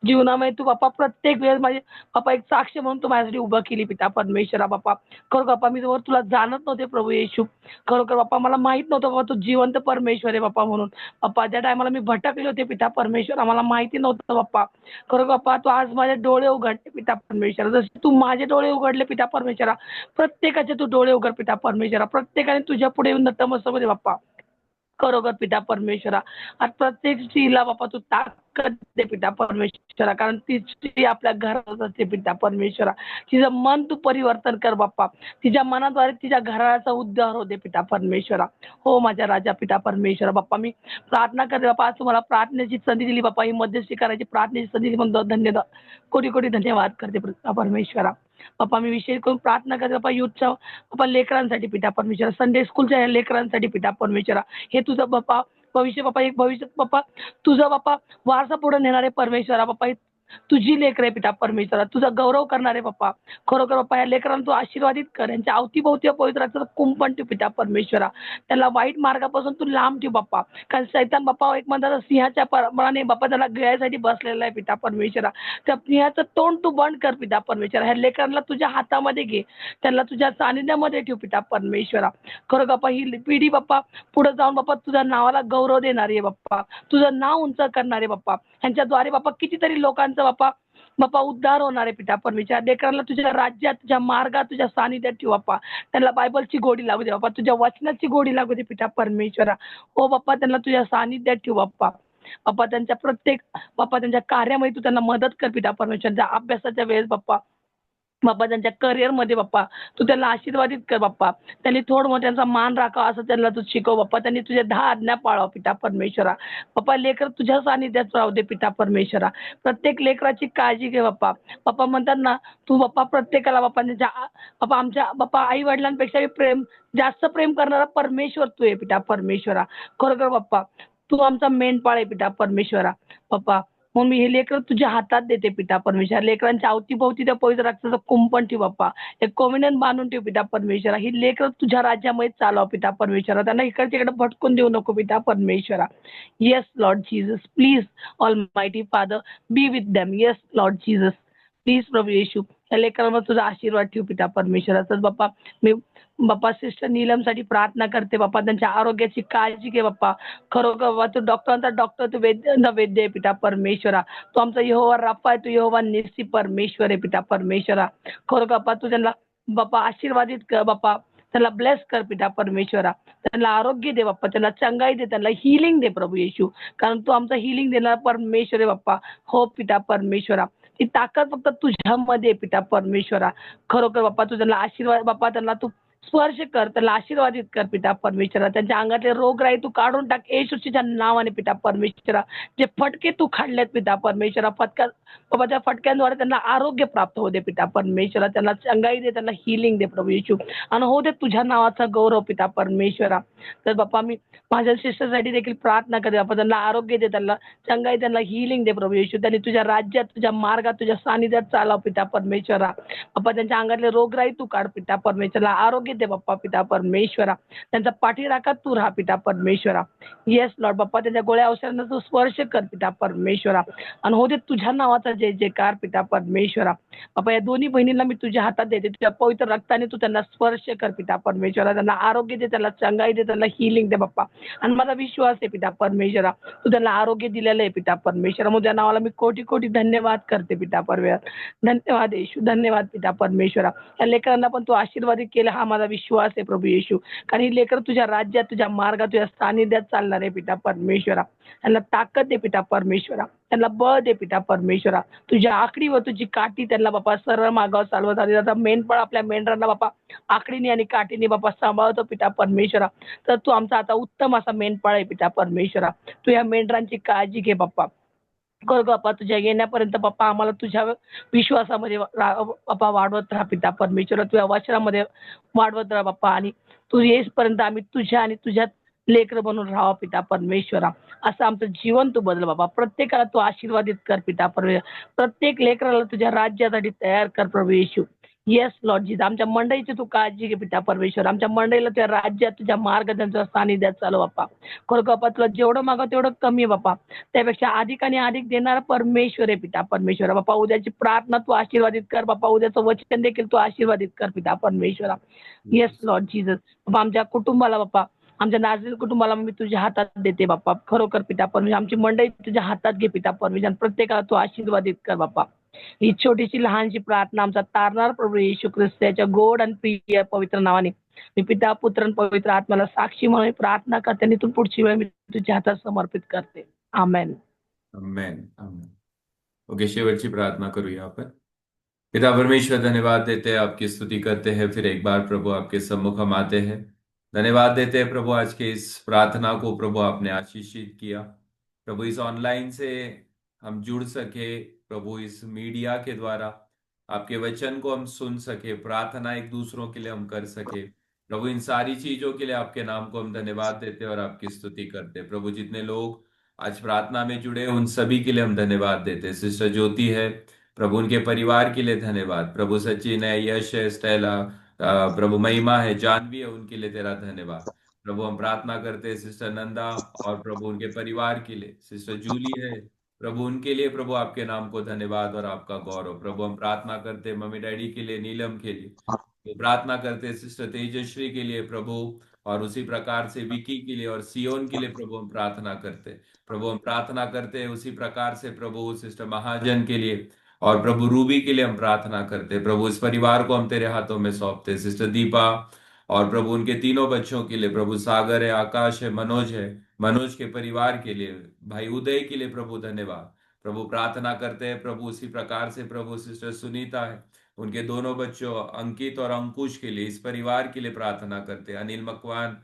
जीवनामध्ये तू बाप्पा प्रत्येक वेळेस माझे बाप्पा एक साक्ष म्हणून तू माझ्यासाठी उभं केली पिता परमेश्वरा बाप्पा. खरोखर बाप्पा मी जवळ तुला जाणत नव्हते प्रभू येशू. खरोखर बाप्पा मला माहित नव्हतं बाबा तू जिवंत परमेश्वर आहे बाप्पा म्हणून बाप्पा. त्या टायमाला मी भटकले होते पिता परमेश्वर, मला माहिती नव्हतं बाप्पा. खरोखर बाप्पा तू आज माझे डोळे उघडले पिता परमेश्वरा. जसे तू माझे डोळे उघडले पिता परमेश्वरा, प्रत्येकाचे तू डोळे उघड पिता परमेश्वरा. प्रत्येकाने तुझ्या पुढे येऊन नतमस्तक होते बाप्पा. खरोखर पिता परमेश्वरा आज प्रत्येक स्त्रीला बाप्पा तू ताकद दे पिता परमेश्वरा, कारण ती स्त्री आपल्या घरात असते पिता परमेश्वरा. तिचं मन तू परिवर्तन कर बाप्पा, तिच्या मनाद्वारे तिच्या घराचा उद्धार होते पिता परमेश्वरा. हो माझ्या राजा पिता परमेश्वरा बाप्पा, मी प्रार्थना करते बाप्पा. आज तुम्हाला प्रार्थनेची संधी दिली बाप्पा, ही मध्यस्थी करायची प्रार्थनेची संधी दिली म्हणून धन्यवाद, कोटी कोटी धन्यवाद करते पिता परमेश्वरा बाप्पा. मी विशेष करून प्रार्थना करते बाप्पा युथच्या बाप्पा लेकरांसाठी पिता परमेश्वरा, संडे स्कूलच्या लेकरांसाठी पिता परमेश्वरा. हे तुझं बाप्पा भविष्य बाप्पा, एक भविष्य बाप्पा तुझा बाप्पा वारसा पुढे नेणारे परमेश्वरा बाप्पा. तुझी लेकर आहे पिता परमेश्वरा, तुझा गौरव करणारे बाप्पा. खरोखर बाप्पा या लेकरांना तू आशीर्वादित कर, यांच्या अवतीभोवती पवित्राचं कुंपण ठेव पिता परमेश्वरा. त्याला वाईट मार्गापासून तू लांब ठेव बाप्पा, कारण सैतान बाप्पा एक म्हणतात सिंहाच्या प्रमाणे बाप्पा त्याला गिळायसाठी बसलेला आहे पिता परमेश्वरा. त्या सिंहाचं तोंड तू बंद कर पिता परमेश्वरा. ह्या लेकरांना तुझ्या हातामध्ये घे, त्यांना तुझ्या सानिध्यामध्ये ठेव पिता परमेश्वरा. खरं बाप्पा ही पिढी बाप्पा पुढे जाऊन बाप्पा तुझ्या नावाला गौरव देणारी आहे बाप्पा, तुझं नाव उंच करणारे बाप्पा. ह्यांच्याद्वारे बाप्पा कितीतरी लोकांचा बाप्पा बाप्पा उद्धार होणार आहे पिता परमेश्वरा. लेकरांना तुझ्या राज्यात, तुझ्या मार्गात, तुझ्या सानिध्यात ठेव बाप्पा. त्यांना बायबलची गोडी लागू दे बाप्पा, तुझ्या वचनाची गोडी लागू दे पिता परमेश्वरा. हो बाप्पा त्यांना तुझ्या सानिध्यात ठेव बाप्पा. बाप्पा त्यांच्या प्रत्येक बाप्पा त्यांच्या कार्यामध्ये तू त्यांना मदत कर पिता परमेश्वरा. अभ्यासाच्या वेळेस बाप्पा बाप्पा त्यांच्या करिअरमध्ये बाप्पा तू त्यांना आशीर्वादित कर बाप्पा. त्यांनी थोडं मग त्यांचा मान राखावा असं त्यांना तू शिकव बाप्पा. त्यांनी तुझे 10 आज्ञा पाळावं पिता परमेश्वरा बाप्पा. लेकर तुझ्या सानिध्यात राहू दे पिता परमेश्वरा. प्रत्येक लेकराची काळजी घे बाप्पा. बाप्पा म्हणतात ना तू बाप्पा प्रत्येकाला बाप्पा त्यांच्या बाप्पा आमच्या बाप्पा आई वडिलांपेक्षा जास्त प्रेम करणारा परमेश्वर तू आहे पिता परमेश्वरा. खरोखर बाप्पा तू आमचा मेंढपाळ आहे पिता परमेश्वरा बाप्पा. मग मी हे लेकर तुझ्या हातात देते पिता परमेश्वरा. लेकरांच्या अवतीभोवती त्या पवित्र रक्ताचं कुंपण ठेव बाप्पा, एक कॉम्युनियन बांधून ठेव पिता परमेश्वरा. ही लेकर तुझ्या राज्यामध्ये चालव पिता परमेश्वरा. त्यांना इकडे तिकडे भटकून देऊ नको पिता परमेश्वरा. Yes Lord Jesus, please almighty father be with them. Yes Lord Jesus, please प्रभू येशू या लेकरांवर तुझा आशीर्वाद ठेव पिता परमेश्वरा. तर बाप्पा मी बाप्पा सिस्टर नीलमसाठी प्रार्थना करते बाप्पा. त्यांच्या आरोग्याची काळजी घे बाप्पा. खरोखर बाबा तू डॉक्टरांचा डॉक्टर, तू वैद्य आहे पिता परमेश्वरा. तू आमचा यहोवा राफा आहे, तू यहोवा निस्सी परमेश्वर आहे पिता परमेश्वरा. खरोखर बाप्पा तू त्यांना बाप्पा आशीर्वादित कर बाप्पा. त्यांना ब्लेस कर पिता परमेश्वरा. त्यांना आरोग्य दे बाप्पा, त्यांना चंगाई दे, त्यांना हिलिंग दे प्रभू येशू, कारण तू आमचा हिलिंग देणारा परमेश्वर आहे बाप्पा. हो पिता परमेश्वरा, ती ताकद फक्त तुझ्यामध्ये आहे पिता परमेश्वरा. खरोखर बाप्पा तू त्यांना आशीर्वाद बाप्पा, त्यांना तू स्पर्श कर, त्याला आशीर्वादित कर पिता परमेश्वरा. त्यांच्या अंगातले रोगराई तू काढून टाक येशूच्या नावाने पिता परमेश्वरा. जे फटके तू खाल्लेत पिता परमेश्वरा, बाबा त्या फटक्यांद्वारे त्यांना आरोग्य प्राप्त होऊ दे पिता परमेश्वरा. त्यांना चंगाई दे, त्यांना हिलिंग दे प्रभू येशू. आणि हो दे तुझ्या नावाचा गौरव पिता परमेश्वरा. तर बाप्पा मी माझ्या सिस्टरसाठी देखील प्रार्थना करते बाप्पा, त्यांना आरोग्य दे, त्यांना चंगाई, त्यांना हिलिंग दे प्रभू येशू. त्यांनी तुझ्या राज्यात, तुझ्या मार्गात, तुझ्या सानिध्यात चालाव पिता परमेश्वरा. बाप्पा त्यांच्या अंगातले रोगराई तू काढ पिता परमेश्वरा. आरोग्य दे बाप्पा पिता परमेश्वरा. त्यांचा पाठीराखात तू राहा पिता परमेश्वरा. येस लॉर्ड बाप्पा, त्यांच्या गोळ्या औषधांना तू स्पर्श कर पिता परमेश्वरा. आणि हो दे तुझ्या नावाचा जय जयकार पिता परमेश्वरा. बाप्पा या दोन्ही बहिणींना मी तुझ्या हातात देते, तुझ्या पवित्र रक्ताने तू त्यांना स्पर्श कर पिता परमेश्वरा. त्यांना आरोग्य दे, त्यांना चंगाई दे, त्यांना हिलिंग दे बाप्पा. आणि माझा विश्वास आहे पिता परमेश्वरा, तू त्यांना आरोग्य दिलेलं आहे पिता परमेश्वरा. मग त्या नावाला मी कोटी कोटी धन्यवाद करते पिता परमेश्वर. धन्यवाद येशू, धन्यवाद पिता परमेश्वरा. या लेकरांना पण तू आशीर्वादित केलं हा माझा विश्वास आहे प्रभू येशू. कारण ही लेकर तुझ्या राज्यात, तुझ्या मार्गात, तुझ्या सानिध्यात चालणार आहे पिता परमेश्वरा. त्यांना ताकद दे पिता परमेश्वरा, त्यांना बळ दे पिता परमेश्वरा. तुझी आकडी व तुझी काठी त्यांना बापा सरळ मागावर चालवत आली जाता. मेंढपाळ आपल्या मेंढरांना बापा आकडीने आणि काठीने बापा सांभाळतो पिता परमेश्वरा. तर तू आमचा आता उत्तम असा मेंढपाळ आहे पिता परमेश्वरा. तू या मेंढरांची काळजी घे बाप्पा. कर बाप्पा, तुझ्या येण्यापर्यंत बाप्पा आम्हाला तुझ्या विश्वासामध्ये बाप्पा वाढवत राहा पिता परमेश्वरा. तुझ्या वचनामध्ये वाढवत राहा बाप्पा. आणि तू येईपर्यंत आम्ही तुझ्या आणि तुझ्यात लेकर बनून राहावं पिता परमेश्वरा. असं आमचं जीवन तू बदल बाबा. प्रत्येकाला तू आशीर्वादित कर पिता परमेश्वर. प्रत्येक लेकराला तुझ्या राज्यासाठी तयार कर प्रभू येशू. येस लॉर्ड जीज, आमच्या मंडळीची तू काळजी घे पिता परमेश्वर. आमच्या मंडळीला तुझ्या राज्यात, तुझ्या मार्ग, त्यांच्या सानिध्यात चालव बाप्पा. खरं बाप्पा, तुला जेवढं मागं तेवढं कमी आहे बाप्पा. त्यापेक्षा अधिक आणि अधिक देणारा परमेश्वर आहे पिता परमेश्वरा. बाप्पा उद्याची प्रार्थना तू आशीर्वादित कर बाप्पा. उद्याचं वचन देखील तू आशीर्वादित कर पिता परमेश्वरा. Yes Lord Jesus. बाप्पा आमच्या कुटुंबाला बाप्पा, आमच्या नाझरीन कुटुंबाला मी तुझ्या हातात देते बाप्पा. खरोखर पिता परमेश्वर आमची मंडळी तुझ्या हातात घे पिता परमेश्वर. आणि प्रत्येकाला तू आशीर्वादित कर बाप्पा. ही छोटीशी लहानशी प्रार्थना आमचा तारणार प्रभू येशू ख्रिस्ताच्या गोड आणि प्रिय पवित्र नावाने मी पिता, पुत्र आणि पवित्र आत्म्याला साक्षी म्हणून प्रार्थना करते. आणि इथून पुढची वेळ मी तुझ्या हातात समर्पित करते. आमेन. आमेन. आमेन. ओके, शेवटची प्रार्थना करूया आपण. पिता परमेश्वर, धन्यवाद देते हैं, आपकी स्तुति करते हैं फिर एक बार प्रभु आपके सम्मुख हम आते हैं. धन्यवाद देते हैं प्रभु, आज के इस प्रार्थना को प्रभु आपने आशीषित किया. प्रभु इस ऑनलाइन से हम जुड़ सके प्रभु, इस मीडिया के द्वारा आपके वचन को हम सुन सके, प्रार्थना एक दूसरों के लिए हम कर सके प्रभु. इन सारी चीजों के लिए आपके नाम को हम धन्यवाद देते हैं और आपकी स्तुति करते हैं प्रभु. जितने लोग आज प्रार्थना में जुड़े उन सभी के लिए हम धन्यवाद देते हैं. सिस्टर ज्योति है प्रभु, उनके परिवार के लिए धन्यवाद प्रभु. सचिन है, यश है, स्टेला प्रभु, महिमा है, जानवी है, उनके लिए तेरा धन्यवाद प्रभु. हम प्रार्थना करते हैं सिस्टर नंदा और प्रभु उनके परिवार के लिए. सिस्टर जूली है प्रभु, उनके लिए प्रभु आपके नाम को धन्यवाद और आपका गौरव प्रभु. हम प्रार्थना करते हैं मम्मी डैडी के लिए, नीलम के लिए. तो प्रार्थना करते हैं सिस्टर तेजश्री के लिए प्रभु, और उसी प्रकार से विकी के लिए और सियोन के लिए प्रभु हम प्रार्थना करते हैं प्रभु. हम प्रार्थना करते हैं उसी प्रकार से प्रभु सिस्टर महाजन के लिए और प्रभु रूबी के लिए हम प्रार्थना करते हैं प्रभु. इस परिवार को हम तेरे हाथों में सौंपते हैं. सिस्टर दीपा और प्रभु उनके तीनों बच्चों के लिए प्रभु, सागर है, आकाश है, मनोज है, मनोज के परिवार के लिए, भाई उदय के लिए प्रभु धन्यवाद प्रभु. प्रार्थना करते हैं प्रभु उसी प्रकार से प्रभु सिस्टर सुनीता है, उनके दोनों बच्चों अंकित और अंकुश के लिए, इस परिवार के लिए प्रार्थना करते हैं. अनिल मकवान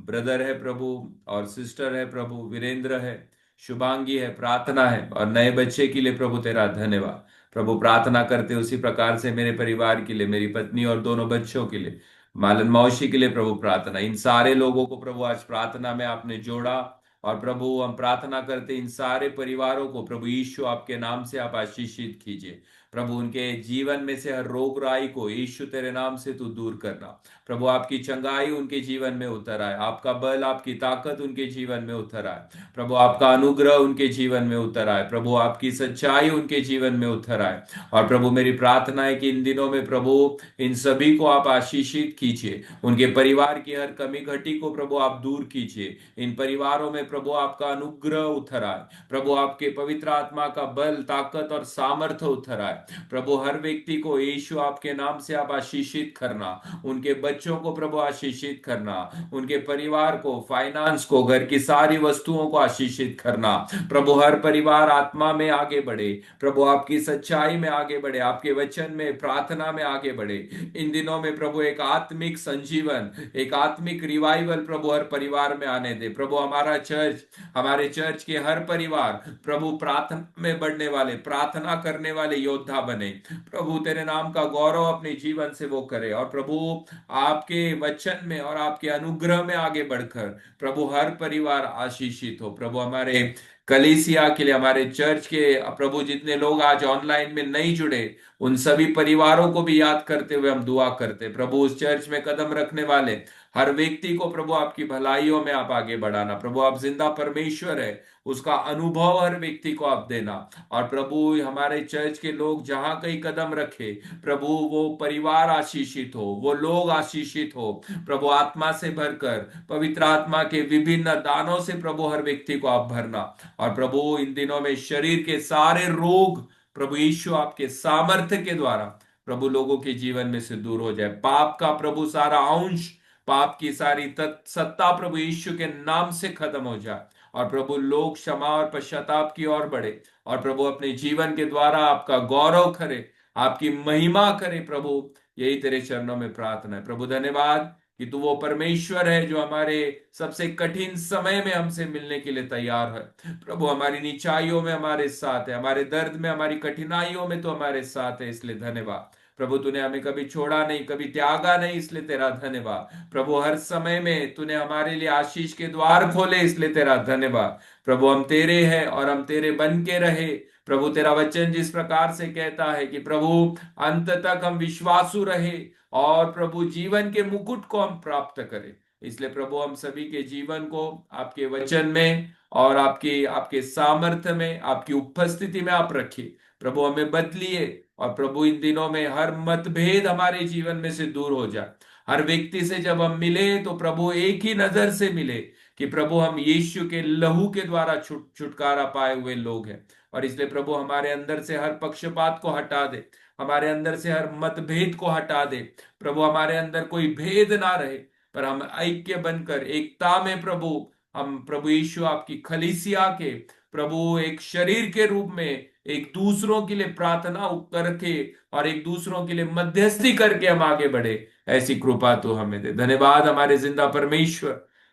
ब्रदर है प्रभु, और सिस्टर है प्रभु, वीरेंद्र है, शुभांगी है, प्रार्थना है, और नए बच्चे के लिए प्रभु तेरा धन्यवाद प्रभु. प्रार्थना करते उसी प्रकार से मेरे परिवार के लिए, मेरी पत्नी और दोनों बच्चों के लिए, मालन मौशी के लिए प्रभु प्रार्थना. इन सारे लोगों को प्रभु आज प्रार्थना में आपने जोड़ा, और प्रभु हम प्रार्थना करते इन सारे परिवारों को प्रभु यीशु आपके नाम से आप आशीषित कीजिए प्रभु. उनके जीवन में से हर रोग राई को यीशु तेरे नाम से तू दूर करना प्रभु. आपकी चंगाई उनके जीवन में उतर आए, आपका बल, आपकी ताकत उनके जीवन में उतर आए प्रभु. आपका अनुग्रह उनके जीवन में उतर आए प्रभु. आपकी सच्चाई उनके जीवन में उतर आए. और प्रभु मेरी प्रार्थना है कि इन दिनों में प्रभु इन सभी को आप आशीषित कीजिए. उनके परिवार की हर कमी घटी को प्रभु आप दूर कीजिए. इन परिवारों में प्रभु आपका अनुग्रह उतर आए प्रभु. आपके पवित्र आत्मा का बल, ताकत और सामर्थ्य उतर आए प्रभु हर व्यक्ति को यीशु आपके नाम से आप आशीषित करना, उनके बच्चों को प्रभु आशीषित करना, उनके परिवार को, फाइनेंस को, घर की सारी वस्तुओं को आशीषित करना। प्रभु हर परिवार आत्मा में आगे बढ़े, प्रभु आपकी सच्चाई में आगे बढ़े, आपके वचन में, प्रार्थना में आगे बढ़े। इन दिनों में प्रभु एक आत्मिक संजीवन, एक आत्मिक रिवाइवल प्रभु हर परिवार में आने दे। प्रभु हमारा चर्च, हमारे चर्च के हर परिवार प्रभु प्रार्थना में बढ़ने वाले, प्रार्थना करने वाले योद्धा बने। प्रभु तेरे नाम का गौरव अपने जीवन से वो करे, और प्रभु आपके वचन में और आपके अनुग्रह में आगे बढ़कर प्रभु हर परिवार आशीषित हो। प्रभु हमारे कलीसिया के लिए, हमारे चर्च के प्रभु जितने लोग आज ऑनलाइन में नहीं जुड़े, उन सभी परिवारों को भी याद करते हुए हम दुआ करते। प्रभु उस चर्च में कदम रखने वाले हर व्यक्ति को प्रभु आपकी भलाइयों में आप आगे बढ़ाना। प्रभु आप जिंदा परमेश्वर है, उसका अनुभव हर व्यक्ति को आप देना। और प्रभु हमारे चर्च के लोग जहां कहीं कदम रखे, प्रभु वो परिवार आशीषित हो, वो लोग आशीषित हो। प्रभु आत्मा से भरकर, पवित्र आत्मा के विभिन्न दानों से प्रभु हर व्यक्ति को आप भरना। और प्रभु इन दिनों में शरीर के सारे रोग प्रभु यीशु आपके सामर्थ्य के द्वारा प्रभु लोगों के जीवन में से दूर हो जाए। पाप का प्रभु सारा अंश, पाप की सारी सत्ता प्रभु यीशु के नाम से खत्म हो जाए, और प्रभु लोग क्षमा और पश्चाताप की ओर बढ़े, और प्रभु अपने जीवन के द्वारा आपका गौरव करे, आपकी महिमा करे। प्रभु यही तेरे चरणों में प्रार्थना है। प्रभु धन्यवाद कि तू वो परमेश्वर है जो हमारे सबसे कठिन समय में हमसे मिलने के लिए तैयार है। प्रभु हमारी निचाइयों में हमारे साथ है, हमारे दर्द में, हमारी कठिनाइयों में तो हमारे साथ है, इसलिए धन्यवाद। प्रभु तूने हमें कभी छोड़ा नहीं, कभी त्यागा नहीं, इसलिए तेरा धन्यवाद। प्रभु हर समय में तूने हमारे लिए आशीष के द्वार खोले, इसलिए तेरा धन्यवाद। प्रभु हम तेरे हैं और हम तेरे बन के रहे। प्रभु तेरा वचन जिस प्रकार से कहता है कि प्रभु अंत तक हम विश्वासु रहे और प्रभु जीवन के मुकुट को हम प्राप्त करें, इसलिए प्रभु हम सभी के जीवन को आपके वचन में और आपके आपके सामर्थ्य में, आपकी उपस्थिति में आप रखिए। प्रभु हमें बदलिए, और प्रभु इन दिनों में हर मतभेद हमारे जीवन में से दूर हो जाए। हर व्यक्ति से जब हम मिले तो प्रभु एक ही नजर से मिले कि प्रभु हम यीशु के लहू के द्वारा छुटकारा पाए हुए लोग हैं। और इसलिए प्रभु हमारे अंदर से हर पक्षपात को हटा दे, हमारे अंदर से हर मतभेद को हटा दे। प्रभु हमारे अंदर कोई भेद ना रहे, पर हम ऐक्य बनकर एकता में प्रभु, हम प्रभु यीशु आपकी कलीसिया के प्रभु एक शरीर के रूप में एक दूसरों के लिए प्रार्थना करके और एक दूसरों के लिए मध्यस्थी करके हम आगे बढ़े, ऐसी कृपा तो हमें दे। धन्यवाद हमारे जिंदा परमेश्वर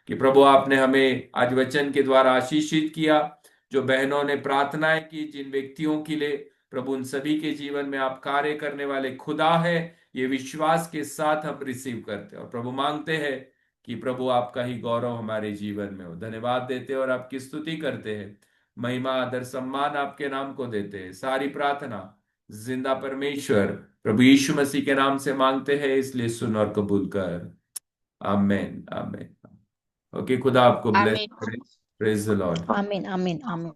कि प्रभु आपने हमें आज वचन के द्वारा आशीषित किया। जो बहनों ने प्रार्थनाएं की, जिन व्यक्तियों के लिए प्रभु, उन सभी के जीवन में आप कार्य करने वाले खुदा है, ये विश्वास के साथ हम रिसीव करते हैं। और प्रभु मांगते हैं कि प्रभु आपका ही गौरव हमारे जीवन में हो। धन्यवाद देते हैं और आपकी स्तुति करते हैं, महिमा आदर सम्मान आपके नाम को देते हैं। सारी प्रार्थना जिंदा परमेश्वर प्रभु यीशु मसीह के नाम से मांगते हैं, इसलिए सुन और कबूल कर। आमेन, आमेन। ओके, खुदा आपको ब्लेस आमीन करे। Praise the Lord. आमीन आमीन आमीन।